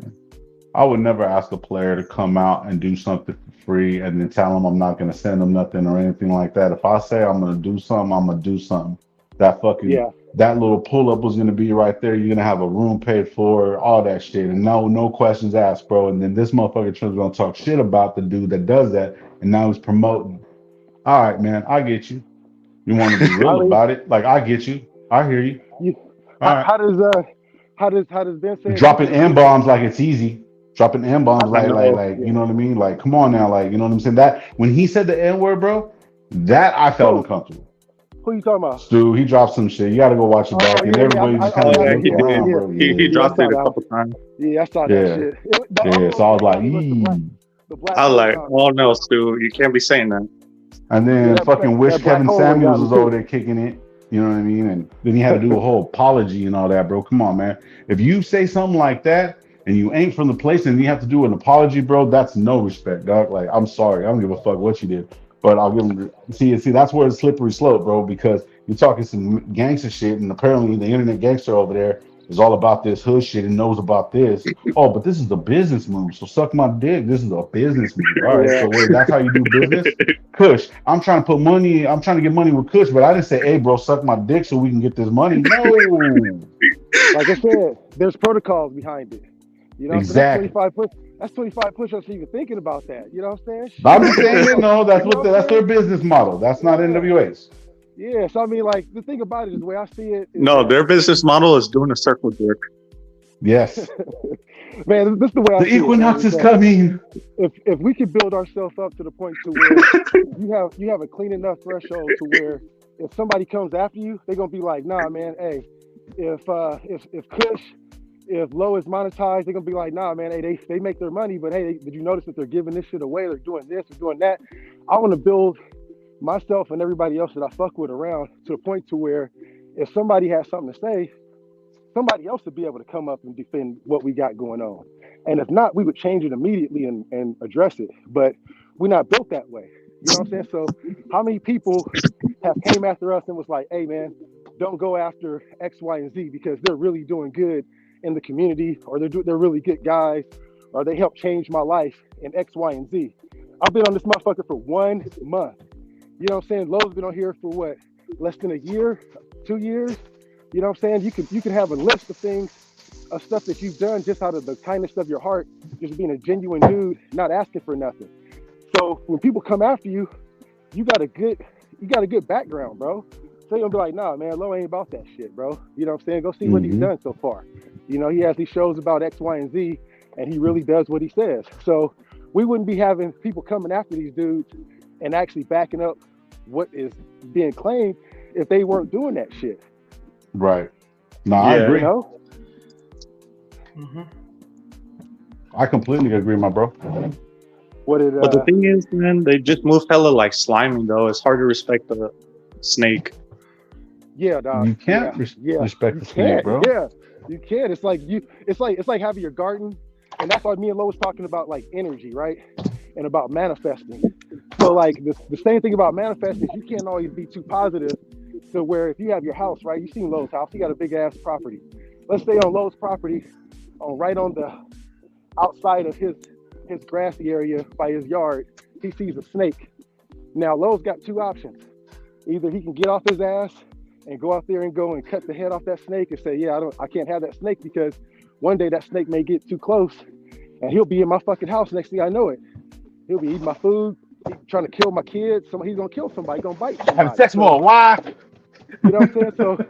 I would never ask a player to come out and do something for free and then tell them I'm not going to send them nothing or anything like that. If I say I'm going to do something, I'm going to do something. That little pull-up was going to be right there. You're going to have a room paid for, all that shit. And no questions asked, bro. And then this motherfucker Trump's going to talk shit about the dude that does that. And now he's promoting. All right, man, I get you. You want to be real about it? Like, I get you. I hear you. How does Ben say dropping M-bombs like it's easy? Dropping M-bombs like you know what I mean? Like, come on now, like, you know what I'm saying? That when he said the N-word, bro, that I felt uncomfortable. Who you talking about? Stu, he dropped some shit. You got to go watch it back, and everybody just kind of he dropped it a couple times. Yeah, I saw that shit. So I was like, I was like, oh no, Stu, you can't be saying that. And then fucking wish Kevin Samuels was over there kicking it. You know what I mean? And then he had to do a whole apology and all that, bro. Come on, man. If you say something like that and you ain't from the place and you have to do an apology, bro, that's no respect, dog. Like, I'm sorry. I don't give a fuck what you did. But I'll give him see, that's where it's slippery slope, bro, because you're talking some gangster shit, and apparently the internet gangster over there is all about this hood shit and knows about this. Oh, but this is a business move, so suck my dick. This is a business move. All right, so wait, that's how you do business? Kush, I'm trying to get money with Kush, but I didn't say, hey, bro, suck my dick so we can get this money. No. Like I said, there's protocols behind it. You know, exactly. So that's 25 push-ups even thinking about that. You know what I'm saying? I'm just saying, no, that's their business model. That's not NWA's. Yeah, so I mean, like, the thing about it is the way I see it. No, their business model is doing a circle jerk. Yes. Man, this is the way I see it. The equinox is coming. If we could build ourselves up to the point to where you have a clean enough threshold to where if somebody comes after you, they're gonna be like, nah, man, hey, if Kush, if Low is monetized, they're gonna be like, nah, man, hey, they make their money, but hey, did you notice that they're giving this shit away? They're doing this, they're doing that. I want to build myself and everybody else that I fuck with around to the point to where if somebody has something to say, somebody else would be able to come up and defend what we got going on. And if not, we would change it immediately and address it. But we're not built that way. You know what I'm saying? So how many people have came after us and was like, hey, man, don't go after X, Y, and Z because they're really doing good in the community, or they're really good guys, or they help change my life in X, Y, and Z. I've been on this motherfucker for 1 month. You know what I'm saying? Lowe's been on here for what? Less than a year, 2 years? You know what I'm saying? You can have a list of things, of stuff that you've done just out of the kindness of your heart, just being a genuine dude, not asking for nothing. So when people come after you, you got a good background, bro. So you're gonna be like, nah, man, Low ain't about that shit, bro. You know what I'm saying? Go see what he's done so far. You know, he has these shows about X, Y, and Z, and he really does what he says. So we wouldn't be having people coming after these dudes and actually backing up what is being claimed if they weren't doing that shit. Right. No, I agree. You know? I completely agree, my bro. But the thing is, man, they just move hella like slimy, though. It's hard to respect the snake. Yeah, dog. You can't respect the snake, bro. Yeah, you can. It's like having your garden, and that's why me and Lo was talking about like energy, right? And about manifesting. So like the same thing about manifesting is you can't always be too positive. So where if you have your house, right? You've seen Lowe's house. He got a big ass property. Let's say on Lowe's property, right on the outside of his grassy area by his yard, he sees a snake. Now Lowe's got two options. Either he can get off his ass and go out there and go and cut the head off that snake and say, yeah, I can't have that snake because one day that snake may get too close and he'll be in my fucking house. Next thing I know it, he'll be eating my food, trying to kill my kids. He's gonna kill somebody, he's gonna bite somebody. Have sex with a wife. You know what I'm saying? So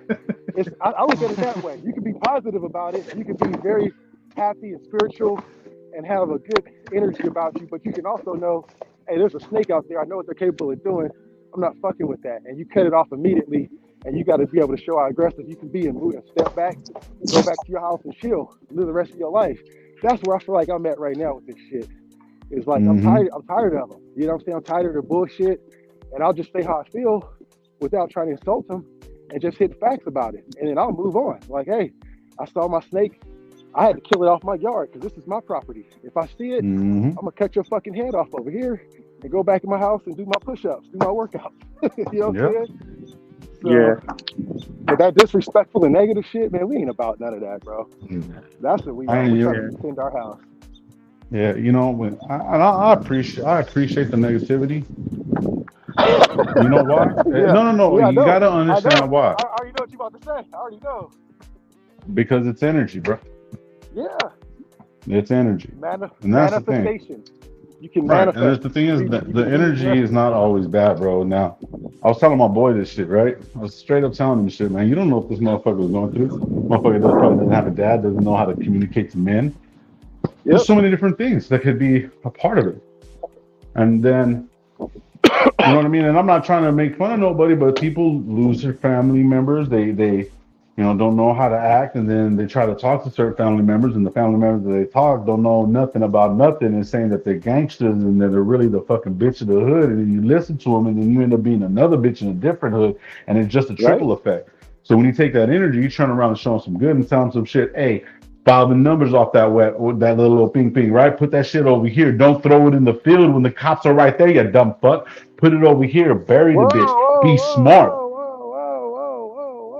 I look at it that way. You can be positive about it. You can be very happy and spiritual and have a good energy about you, but you can also know, hey, there's a snake out there. I know what they're capable of doing. I'm not fucking with that. And you cut it off immediately, and you got to be able to show how aggressive you can be and move and step back, go back to your house and chill, live the rest of your life. That's where I feel like I'm at right now with this shit. It's like I'm tired of them. You know what I'm saying? I'm tired of their bullshit, and I'll just say how I feel without trying to insult them and just hit facts about it. And then I'll move on. Like, hey, I saw my snake. I had to kill it off my yard because this is my property. If I see it, I'm going to cut your fucking head off over here and go back in my house and do my push-ups, do my workouts. You know what I'm saying? So, but that disrespectful and negative shit, man, we ain't about none of that, bro. That's what we are. We're trying to defend our house. Yeah, you know, when I appreciate the negativity. You know why? No. Yeah, you gotta understand why. I already know what you're about to say. I already know. Because it's energy, bro. Yeah. It's energy. And that's manifestation. The thing. You can manifest. And the thing is that the energy is not always bad, bro. Now, I was telling my boy this shit, right? I was straight up telling him shit, man. You don't know what this motherfucker was going through. Motherfucker probably doesn't have a dad, doesn't know how to communicate to men. There's so many different things that could be a part of it. And then, you know what I mean? And I'm not trying to make fun of nobody, but people lose their family members. They don't know how to act, and then they try to talk to certain family members, and the family members that they talk don't know nothing about nothing and saying that they're gangsters and that they're really the fucking bitch of the hood, and then you listen to them, and then you end up being another bitch in a different hood, and it's just a triple effect. So when you take that energy, you turn around and show them some good and tell them some shit. Hey, file the numbers off that little ping, right? Put that shit over here. Don't throw it in the field when the cops are right there, you dumb fuck. Put it over here. Bury the bitch. Be smart.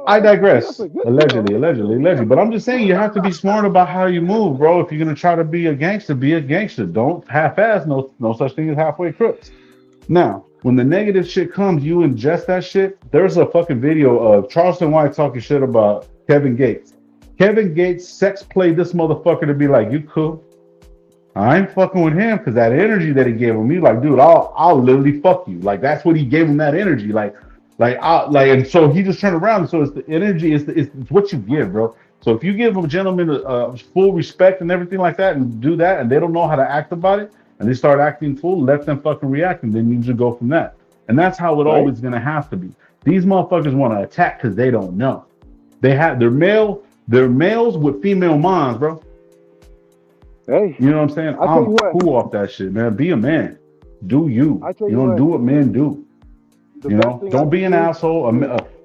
I digress. Allegedly. But I'm just saying you have to be smart about how you move, bro. If you're gonna try to be a gangster, be a gangster. Don't half-ass. No such thing as halfway crooks. Now, when the negative shit comes, you ingest that shit. There's a fucking video of Charleston White talking shit about Kevin Gates. Kevin Gates sex played this motherfucker to be like, you cool? I ain't fucking with him because that energy that he gave him, he like, dude, I'll literally fuck you. Like that's what he gave him, that energy. And so he just turned around. So it's the energy, it's what you give, bro. So if you give a gentleman full respect and everything like that, and do that, and they don't know how to act about it, and they start acting fool, let them fucking react, and then you just go from that. And that's how it always gonna have to be. These motherfuckers want to attack because they don't know. They're males with female minds, bro. Hey, you know what I'm saying? I'm cool off that shit, man. Be a man. Do you? Do what men do. You know, don't be an asshole.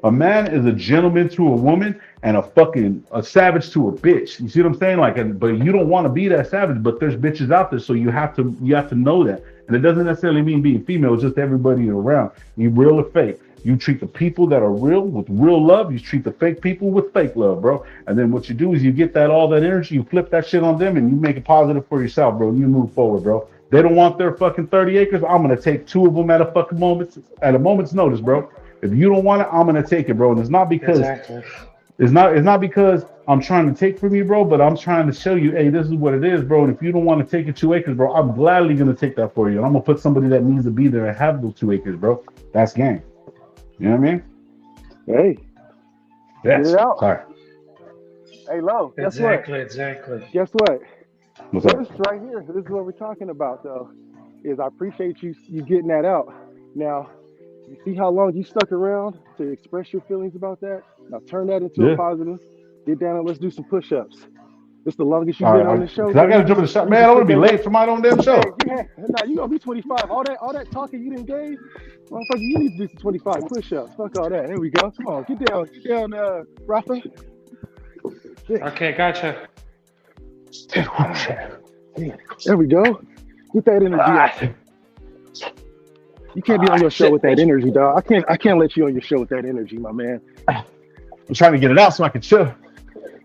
A man is a gentleman to a woman and a savage to a bitch. You see what I'm saying? But you don't want to be that savage. But there's bitches out there, so you have to know that. And it doesn't necessarily mean being female. It's just everybody around. You real or fake. You treat the people that are real with real love. You treat the fake people with fake love, bro. And then what you do is you get all that energy, you flip that shit on them, and you make it positive for yourself, bro. You move forward, bro. They don't want their fucking 30 acres. I'm gonna take 2 of them at a moment's notice, bro. If you don't want it, I'm gonna take it, bro. And it's not because it's not because I'm trying to take from you, bro, but I'm trying to show you, hey, this is what it is, bro. And if you don't want to take it 2 acres, bro, I'm gladly gonna take that for you. And I'm gonna put somebody that needs to be there and have those 2 acres, bro. That's game. You know what I mean? Hey. Yes. Get it out. Sorry. Hey, Lo. Guess Exactly. Guess what? What's up? This right here. This is what we're talking about, though. Is I appreciate you getting that out. Now, you see how long you stuck around to express your feelings about that? Now turn that into a positive. Get down and let's do some push-ups. It's the longest you've been on the show. I gotta jump in the shop, man. I want to be late for my own damn show. You gonna be 25. All that talking you didn't gave, motherfucker. You need to do some 25 push-ups. Fuck all that. There we go. Come on, get down, Rafa. Yeah. Okay, gotcha. There we go. Get that energy out. You can't be on your show with that energy, dog. I can't let you on your show with that energy, my man. I'm trying to get it out so I can chill.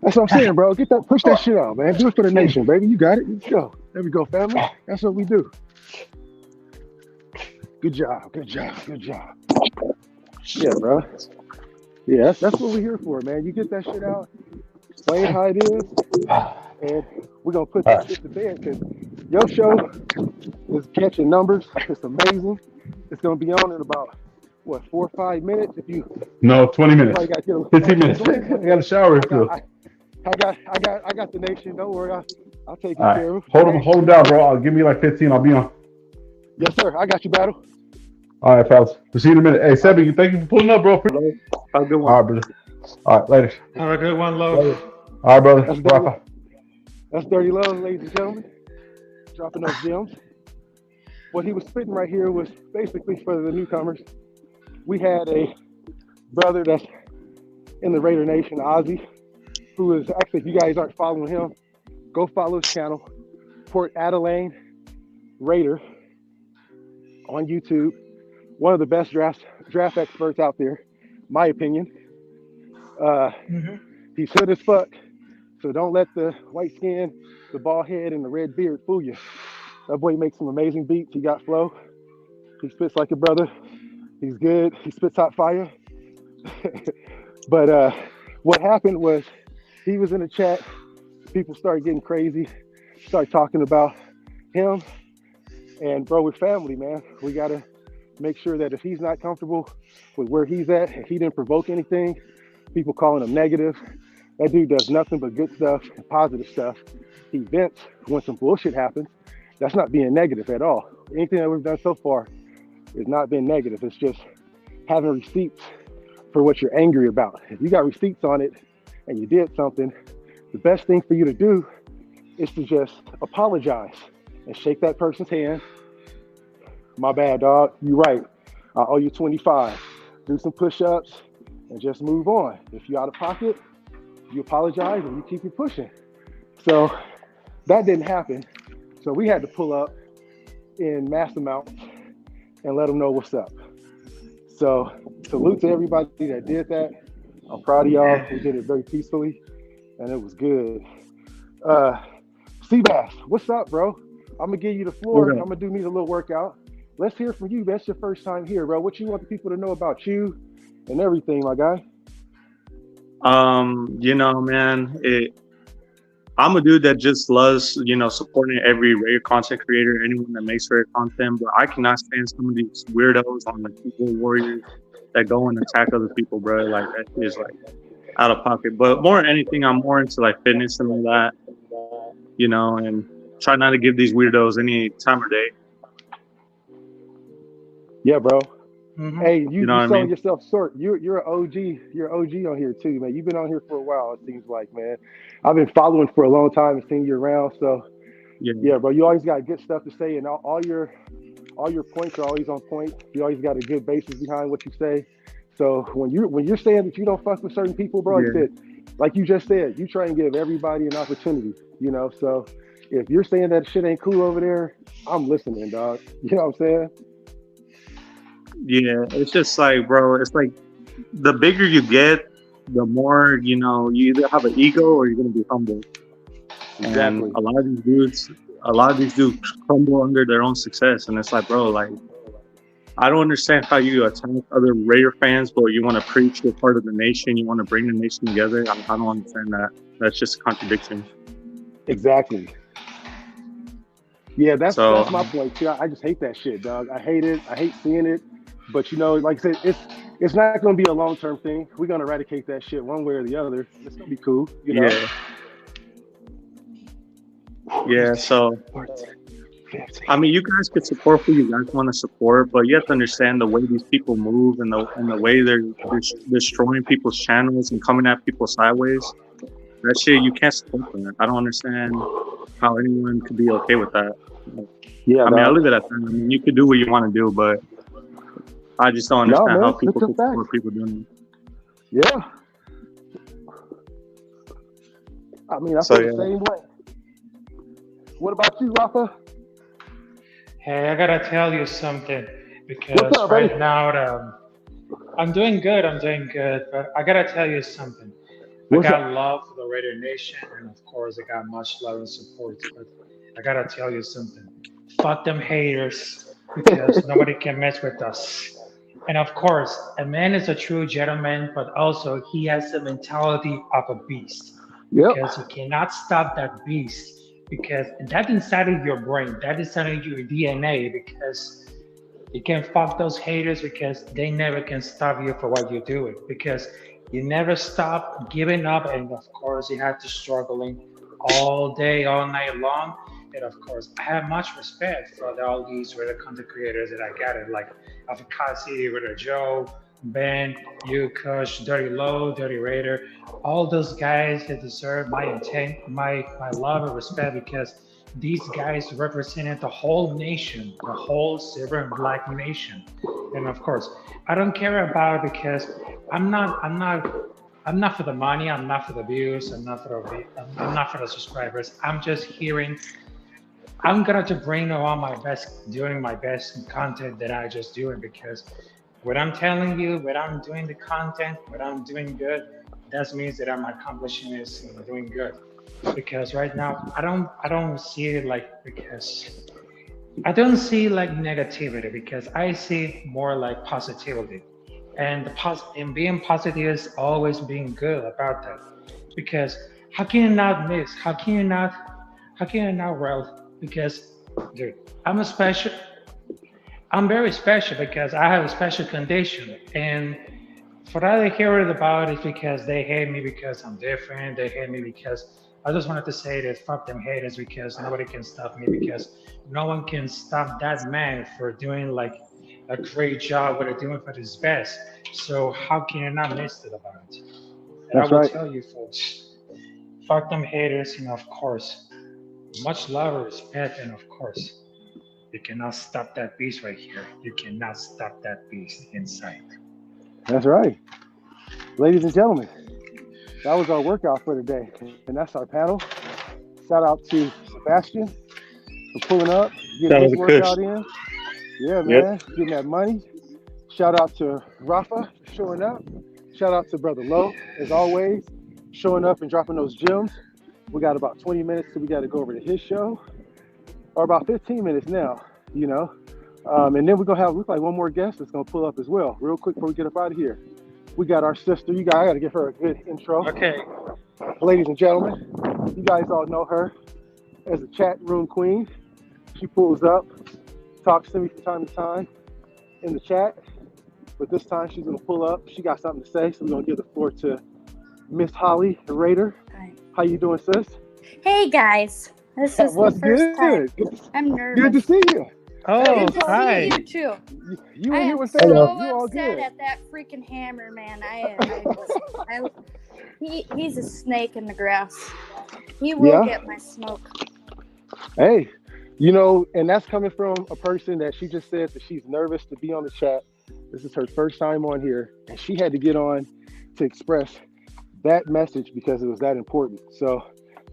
That's what I'm saying, bro. Push that shit out, man. Do it for the nation, baby. You got it. Let's go. There we go, family. That's what we do. Good job. Yeah, bro. Yeah, that's what we're here for, man. You get that shit out, explain how it is, and we're gonna put that shit to bed because your show is catching numbers. It's amazing. It's gonna be on in about 4 or 5 minutes. If you 20 minutes. 15 minutes. I got a shower. I got the nation. Don't worry. I'll take care of it. Hold them down, bro. Give me like 15. I'll be on. Yes, sir. I got you, Battle. All right, fellas. We'll see you in a minute. Hey, Sebi, thank you for pulling up, bro. Have a good one. All right, brother. All right, later. Have a good one, Lo. All right, brother. That's Dirty Love, ladies and gentlemen. Dropping those gems. What he was spitting right here was basically for the newcomers. We had a brother that's in the Raider Nation, Ozzy, who is actually, if you guys aren't following him, go follow his channel, Port Adelaide Raider on YouTube. One of the best draft experts out there, my opinion. He's hood as fuck, so don't let the white skin, the bald head, and the red beard fool you. That boy makes some amazing beats. He got flow. He spits like a brother. He's good. He spits hot fire. But what happened was he was in a chat. People started getting crazy, started talking about him. And bro, we're family, man. We got to make sure that if he's not comfortable with where he's at, if he didn't provoke anything, people calling him negative. That dude does nothing but good stuff, positive stuff. He vents when some bullshit happens. That's not being negative at all. Anything that we've done so far is not being negative. It's just having receipts for what you're angry about. If you got receipts on it and you did something, the best thing for you to do is to just apologize and shake that person's hand. My bad, dog. You're right. I owe you 25. Do some push-ups and just move on. If you're out of pocket, you apologize and you keep it pushing. So that didn't happen. So we had to pull up in mass amounts and let them know what's up. So salute to everybody that did that. I'm proud of y'all. We did it very peacefully and it was good. Seabass, what's up, bro? I'm gonna give you the floor. I'm gonna do me a little workout. Let's hear from you. That's your first time here, bro. What you want the people to know about you and everything, my guy? Man, I'm a dude that just loves, supporting every Raider content creator, anyone that makes Raider content. But I cannot stand some of these weirdos on the keyboard warriors that go and attack other people, bro. Like that is like out of pocket. But more than anything, I'm more into like fitness and all that, and try not to give these weirdos any time of day. Yeah, bro. Hey, you selling yourself short. You're an OG. You're an OG on here too, man. You've been on here for a while, it seems like, man. I've been following for a long time and seeing you around. So yeah, bro, you always got good stuff to say, and all your points are always on point. You always got a good basis behind what you say. So when you're saying that you don't fuck with certain people, bro, like you just said, you try and give everybody an opportunity, So if you're saying that shit ain't cool over there, I'm listening, dog. You know what I'm saying? Yeah, it's just like, bro, it's like the bigger you get, the more, you either have an ego or you're going to be humble. Exactly. And a lot of these dudes crumble under their own success. And it's like, bro, like, I don't understand how you attack other Raider fans, but you want to preach you're part of the nation. You want to bring the nation together. I don't understand that. That's just a contradiction. Exactly. Yeah, that's my point too. I just hate that shit, dog. I hate it. I hate seeing it. But like I said, it's not going to be a long-term thing. We're going to eradicate that shit one way or the other. It's going to be cool, Yeah. Yeah. So, I mean, you guys could support who you guys want to support, but you have to understand the way these people move and the way they're destroying people's channels and coming at people sideways. That shit, you can't support that. I don't understand how anyone could be okay with that. Yeah. I mean, I'll leave it at that. I mean, you could do what you want to do, but I just don't understand how people can support people doing it. Yeah. I mean, I feel the same way. What about you, Rafa? Hey, I gotta tell you something. because up, right buddy? now I'm doing good. I'm doing good, but I gotta tell you something. I What's up? got love for the Raider Nation, and of course, I got much love and support. But I gotta tell you something. Fuck them haters, because nobody can mess with us. And of course, a man is a true gentleman, but also he has the mentality of a beast, Yep. because he cannot stop that beast. Because that inside of your brain, that is inside of your DNA, because you can fuck those haters because they never can stop you for what you're doing because you never stop giving up, and of course you have to struggling all day, all night long. And of course, I have much respect for all these other content creators that I got it, like Avocado City, Ritter Joe, Ben, you, Kush, Dirty Low, Dirty Raider, all those guys that deserve my intent, my love and respect because these guys represented the whole nation, the whole silver and black nation. And of course, I don't care about it because I'm not for the money. I'm not for the views. I'm not for the subscribers. I'm just hearing. I'm gonna to bring all my best, doing my best content that I just doing because what I'm telling you, when I'm doing the content, when I'm doing good, that means that I'm accomplishing this and doing good because right now I don't see it like because I don't see like negativity because I see more like positivity, and and being positive is always being good about that because how can you not miss? How can you not well? Because dude, I'm a special. I'm very special because I have a special condition, and for that I hear it about is because they hate me because I'm different. They hate me because I just wanted to say that fuck them haters because nobody can stop me because no one can stop that man for doing like a great job what they're doing for his best. So how can you not miss it about it? And I That's will right. tell you folks, fuck them haters, and of course, much love and respect, and of course, you cannot stop that beast right here. You cannot stop that beast inside. That's right. Ladies and gentlemen, that was our workout for today. And that's our panel. Shout out to Sebastian for pulling up, getting That his was a Kush. workout in. Yeah, Yep. man, getting that money. Shout out to Rafa for showing up. Shout out to Brother Lowe, as always, showing up and dropping those gems. We got about 20 minutes till we got to go over to his show, or about 15 minutes now, you know. And then we're going to have, looks like one more guest that's going to pull up as well, real quick before we get up out of here. We got our sister. I got to give her a good intro. Okay. Ladies and gentlemen, you guys all know her as a chat room queen. She pulls up, talks to me from time to time in the chat, but this time she's going to pull up. She got something to say, so we're going to give the floor to Miss Holly, the Raider. Hi. How you doing, sis? Hey guys, this is What's the first time. good? I'm Good to nervous. see you. Oh, Good to hi. see you too. You I in here am with so Sarah? You all upset good? at that freaking hammer, man. He's a snake in the grass. He will Yeah. get my smoke. Hey, you know, and that's coming from a person that she just said that she's nervous to be on the chat. This is her first time on here, and she had to get on to express that message because it was that important. So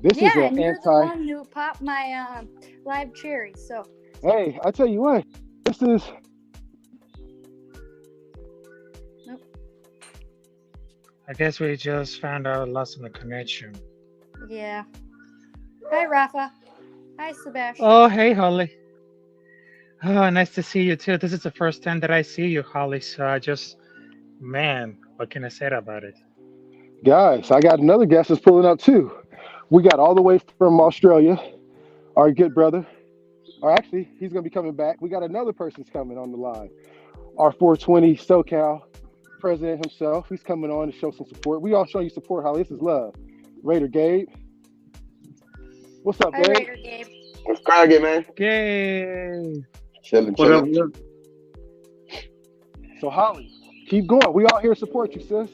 this is Yeah, an and you're the anti. one who popped my live cherry. So Hey, I tell you what, this is. I guess we just found out lost in the connection. yeah. Hi, Rafa. Hi, Sebastian. Oh, hey, Holly. Oh, nice to see you too. This is the first time that I see you, Holly. So man, what can I say about it? Guys, I got another guest that's pulling up too. We got all the way from Australia, our good brother. Or actually, he's going to be coming back. We got another person's coming on the line. Our 420 SoCal president himself. He's coming on to show some support. We all show you support, Holly. This is love. Raider Gabe. What's up, Hi, Gabe? Raider Gabe. What's cracking, man? Yay! Chilling, What up? chilling. So, Holly, keep going. We all here to support you, sis.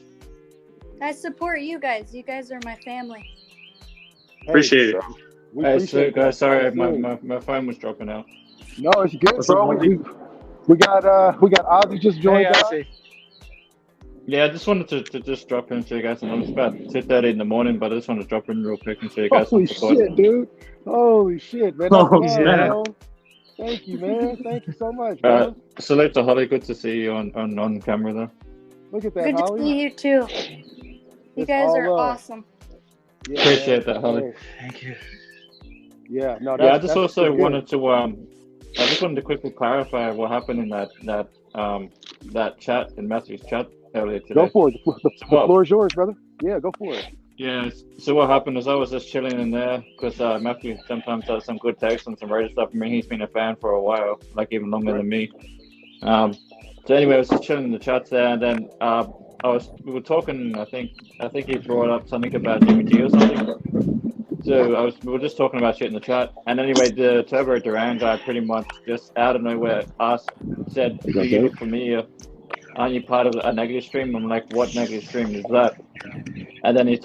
I support you guys. You guys are my family. Hey, Appreciate it. we Hey, appreciate so, guys, sorry, that. my phone was dropping out. No, it's good, What's up, bro. Wendy? We got Ozzy just Hey, joined us. Ozzy. Yeah, I just wanted to just drop in and show you guys, and it's about 2:30 in the morning, but I just wanted to drop in real quick and show you guys Holy some support. shit, dude. Holy shit, man. Oh, That's love, yeah. bro. Thank you, man. Thank you so much, bro. Salute to Holly. Good to see you on camera though. Look at that, Good to Holly. see you too. You It's guys all are love. awesome. Yeah, Appreciate man. that, Holly. Hey, Thank you. yeah, no, Yeah, I that's just also good. wanted to I just wanted to quickly clarify what happened in that chat in Matthew's chat earlier today. Go for it. The floor is yours, brother. Yeah, go for it. Yeah, so what happened is I was just chilling in there because Matthew sometimes does some good takes and some Raider stuff. I mean, he's been a fan for a while, like even longer than me. So anyway, I was just chilling in the chats there, and then we were talking. I think he brought up something about Jimmy G or something. So we were just talking about shit in the chat, and anyway, the Turbo Duran guy pretty much just out of nowhere said, "Do you look familiar? Aren't you part of a negative stream?" I'm like, "What negative stream is that?" And then he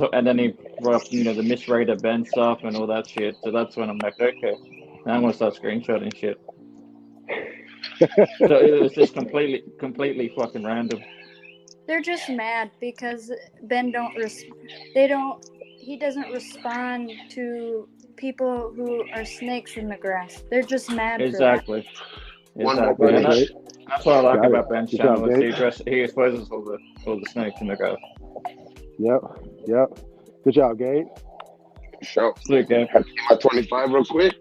brought up, the Miss Raider Ben stuff and all that shit. So that's when I'm like, okay, now I'm gonna start screenshotting shit. So it was just completely fucking random. They're just mad because Ben he doesn't respond to people who are snakes in the grass. They're just mad Exactly. One more Exactly. And minute. that's what I like Got about it. Ben's Good channel. job, Is he exposes all the snakes in the grass. Yep. Good job, Gabe. Sure. Salute, Gabe. Have to get my 25 real quick,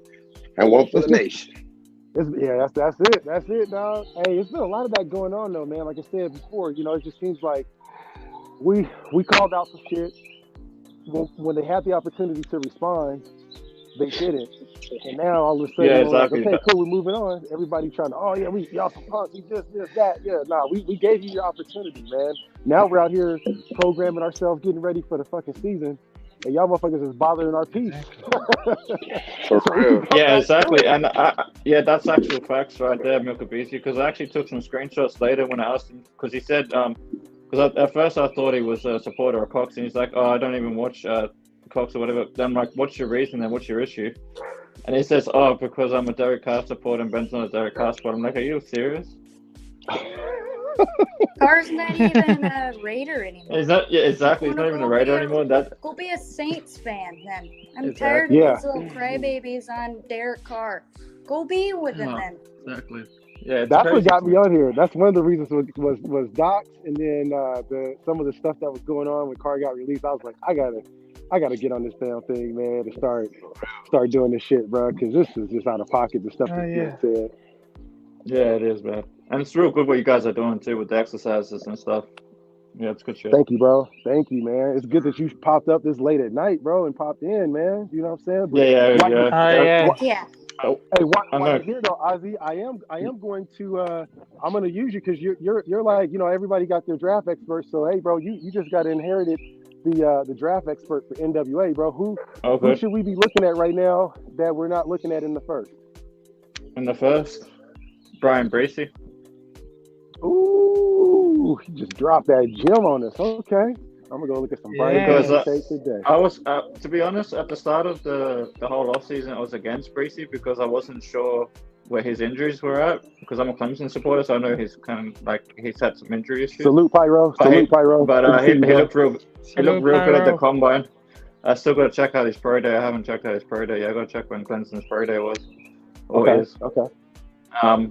and one for the nation. That's it. That's it, dog. Hey, it's been a lot of that going on, though, man. Like I said before, it just seems like we called out some shit when they had the opportunity to respond, they didn't. And now all of a sudden, we're like, okay, cool, we're moving on. Everybody trying to, y'all some punks, we this, that. Yeah, nah, we gave you your opportunity, man. Now we're out here programming ourselves, getting ready for the fucking season. And y'all motherfuckers is bothering our peace. For real. Yeah, exactly. And that's actual facts right there, Milkabisi, because I actually took some screenshots later when I asked him, because he said, because at first I thought he was a supporter of Cox, and he's like, I don't even watch Cox or whatever. Then I'm like, what's your reason then? What's your issue? And he says, because I'm a Derek Carr supporter and Ben's not a Derek Carr supporter. I'm like, are you serious? Carr's not even a Raider anymore. Exactly. He's not even a Raider anymore. Go be a Saints fan then. I'm Exactly. tired of these little crybabies on Derek Carr. Go be with him then. Exactly. Yeah, that's crazy, what got me on here. That's one of the reasons was Docs, and then some of the stuff that was going on when Carr got released. I was like, I gotta get on this damn thing, man, to start doing this shit, bro, because this is just out of pocket. The stuff that's being said. Yeah, it is, man, and it's real good what you guys are doing too with the exercises and stuff. Yeah, it's good shit. Thank you, bro. Thank you, man. It's good that you popped up this late at night, bro, and popped in, man. You know what I'm saying? But Yeah. Hey, while you're here though, Ozzy, I am going to I'm going to use you because you're like, everybody got their draft experts. So hey, bro, you just got inherited the draft expert for NWA, bro. Who should we be looking at right now that we're not looking at in the first? In the first, Brian Bracey. Ooh, he just dropped that gem on us. Okay. I'm gonna go look at some Brian Bracey today. I was, to be honest, at the start of the whole off season, I was against Bracey because I wasn't sure where his injuries were at. Because I'm a Clemson supporter, so I know he's kind of like he's had some injury issues. Salute Pyro. Pyro. But he looked real good at the combine. I still got to check out his pro day. I haven't checked out his pro day. I got to check when Clemson's pro day was. Okay.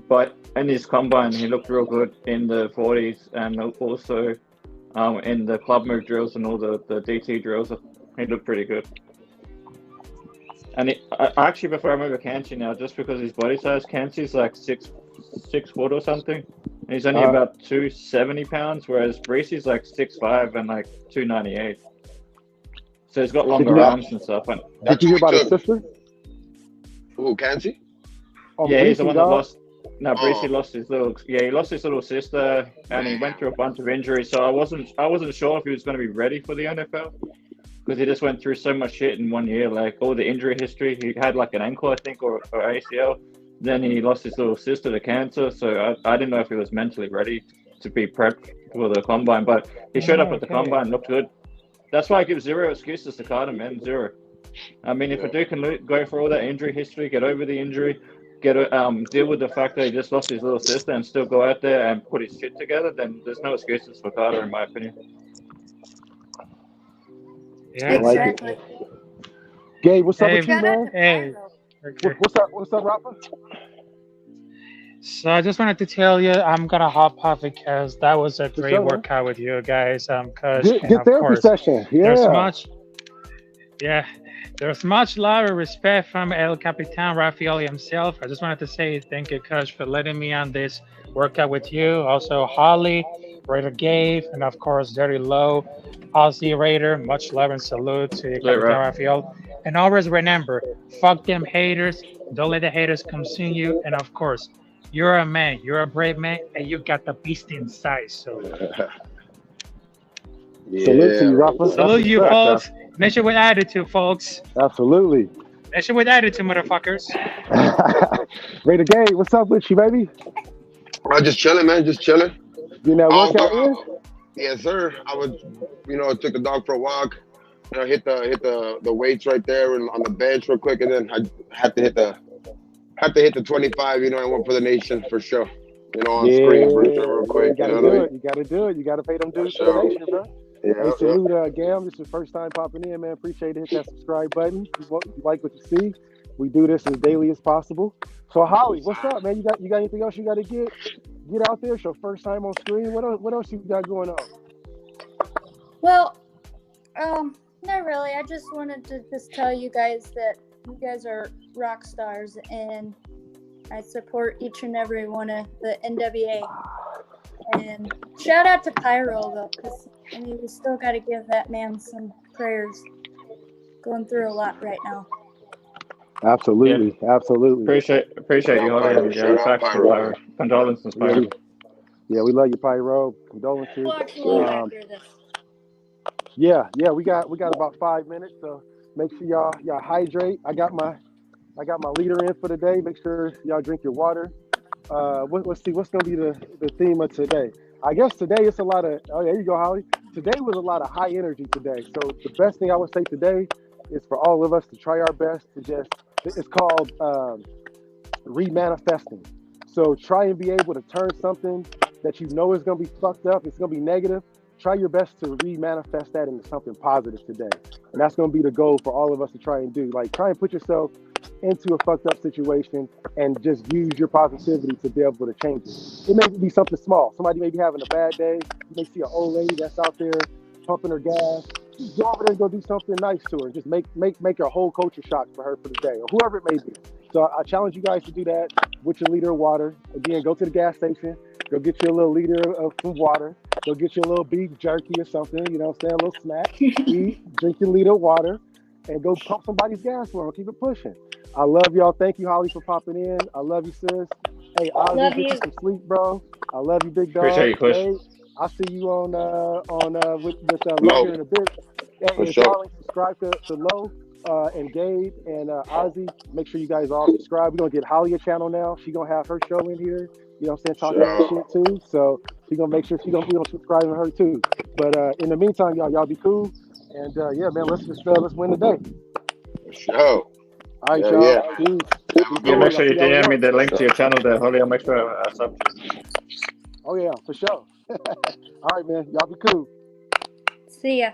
But in his combine, he looked real good in the 40s and also. In the club move drills and all the DT drills, he looked pretty good. And actually prefer him over Kansi now, just because his body size. Kansi's like 6 foot or something, and he's only about 270 pounds, whereas Bracey's like 6'5" and like 298. So he's got longer arms and stuff. And did you hear about his sister? Who, Kansi? Yeah, he's the one that lost. No, Bracey lost his little sister, and he went through a bunch of injuries. So I wasn't sure if he was going to be ready for the NFL because he just went through so much shit in 1 year, like all the injury history. He had like an ankle, I think, or ACL. Then he lost his little sister to cancer. So I didn't know if he was mentally ready to be prepped for the combine. But he showed up at the combine, looked good. That's why I give zero excuses to Carter, man. Zero. I mean, if a dude can go for all that injury history, get over the injury. Deal with the fact that he just lost his little sister and still go out there and put his shit together, then there's no excuses for Carter, in my opinion. Yeah, exactly. Gabe, what's up with you, man? Hey. What's up, Rafa? So I just wanted to tell you, I'm gonna hop off because that was a For great sure, man. workout with you guys. Kush, Good, and good of therapy course, session. there's Yeah. much, yeah, there's much love and respect from El Capitan Rafael himself. I just wanted to say thank you, Kush, for letting me on this workout with you. Also, Holly, Raider Gabe, and of course, Dirty Low, Aussie Raider. Much love and salute to you, Right, Capitan right. Rafael. And always remember, fuck them haters. Don't let the haters consume you. And of course, you're a man, you're a brave man, and you got the beast inside. So, Salute to Yeah, you, man. Rafa. That's salute what's you, up. Facts, yeah. folks. Nation with attitude, folks. Absolutely. Nation with attitude, motherfuckers. Raider Gay, what's up with you, baby? I'm just chilling, man. Just chilling. Getting that Oh, workout in? yes, sir. I was, took the dog for a walk. Hit the weights right there on the bench real quick, and then I had to hit the 25. I went for the nation for sure. On Yeah, screen real you quick. You gotta know what I do mean? it. You gotta do it. You gotta pay them For dues for the sure. nation, bro. Yeah, Hey, yeah. salute, Gam. This is your first time popping in, man. Appreciate it. Hit that subscribe button. If you like what you see, we do this as daily as possible. So, Holly, what's up, man? You got anything else you got to get out there? It's your first time on screen. What else you got going on? Well, not really. I just wanted to just tell you guys that you guys are rock stars, and I support each and every one of the NWA. And shout out to Pyro though, because we still got to give that man some prayers. Going through a lot right now. Absolutely, absolutely. Appreciate you, Holly, and Shout yeah, out facts, Pyro. condolences, Yeah, Pyro. we love you, Pyro. Condolences. Watch love after this. Yeah, we got about 5 minutes, so make sure y'all hydrate. I got my leader in for the day. Make sure y'all drink your water. Let's see what's gonna be the theme of today. I guess today it's a lot of there you go, Holly. Today was a lot of high energy today. So the best thing I would say today is for all of us to try our best to just it's called remanifesting. So try and be able to turn something that you know is gonna be fucked up, it's gonna be negative. Try your best to remanifest that into something positive today. And that's going to be the goal for all of us to try and do. Like, try and put yourself into a fucked up situation and just use your positivity to be able to change it. It may be something small. Somebody may be having a bad day. You may see an old lady that's out there pumping her gas. Just go over there and go do something nice to her. Just make a whole culture shock for her for the day, or whoever it may be. So I challenge you guys to do that with your liter of water. Again, go to the gas station. Go get you a little liter of some water. Go get you a little beef jerky or something, you know what I'm saying? A little snack. Eat, drink your liter of water, and go pump somebody's gas for them. Keep it pushing. I love y'all. Thank you, Holly, for popping in. I love you, sis. Hey, Ozzy, get you some sleep, bro. I love you, big dog. Appreciate you, Kush. Hey, I'll see you on with Low here in a bit. Hey, if y'all ain't subscribed to Low and Gabe and Ozzy, make sure you guys all subscribe. We're gonna get Holly a channel now. She's gonna have her show in here. You know what I'm saying? Talking that shit too. So she's gonna make sure we gonna subscribe to her too. But in the meantime, y'all be cool. And yeah, man, let's win the day. Sure. All right, y'all. Yeah. Yeah, make sure you DM me the link to your channel there, Holly. I'll make sure I sub you. Oh yeah, for sure. All right, man. Y'all be cool. See ya.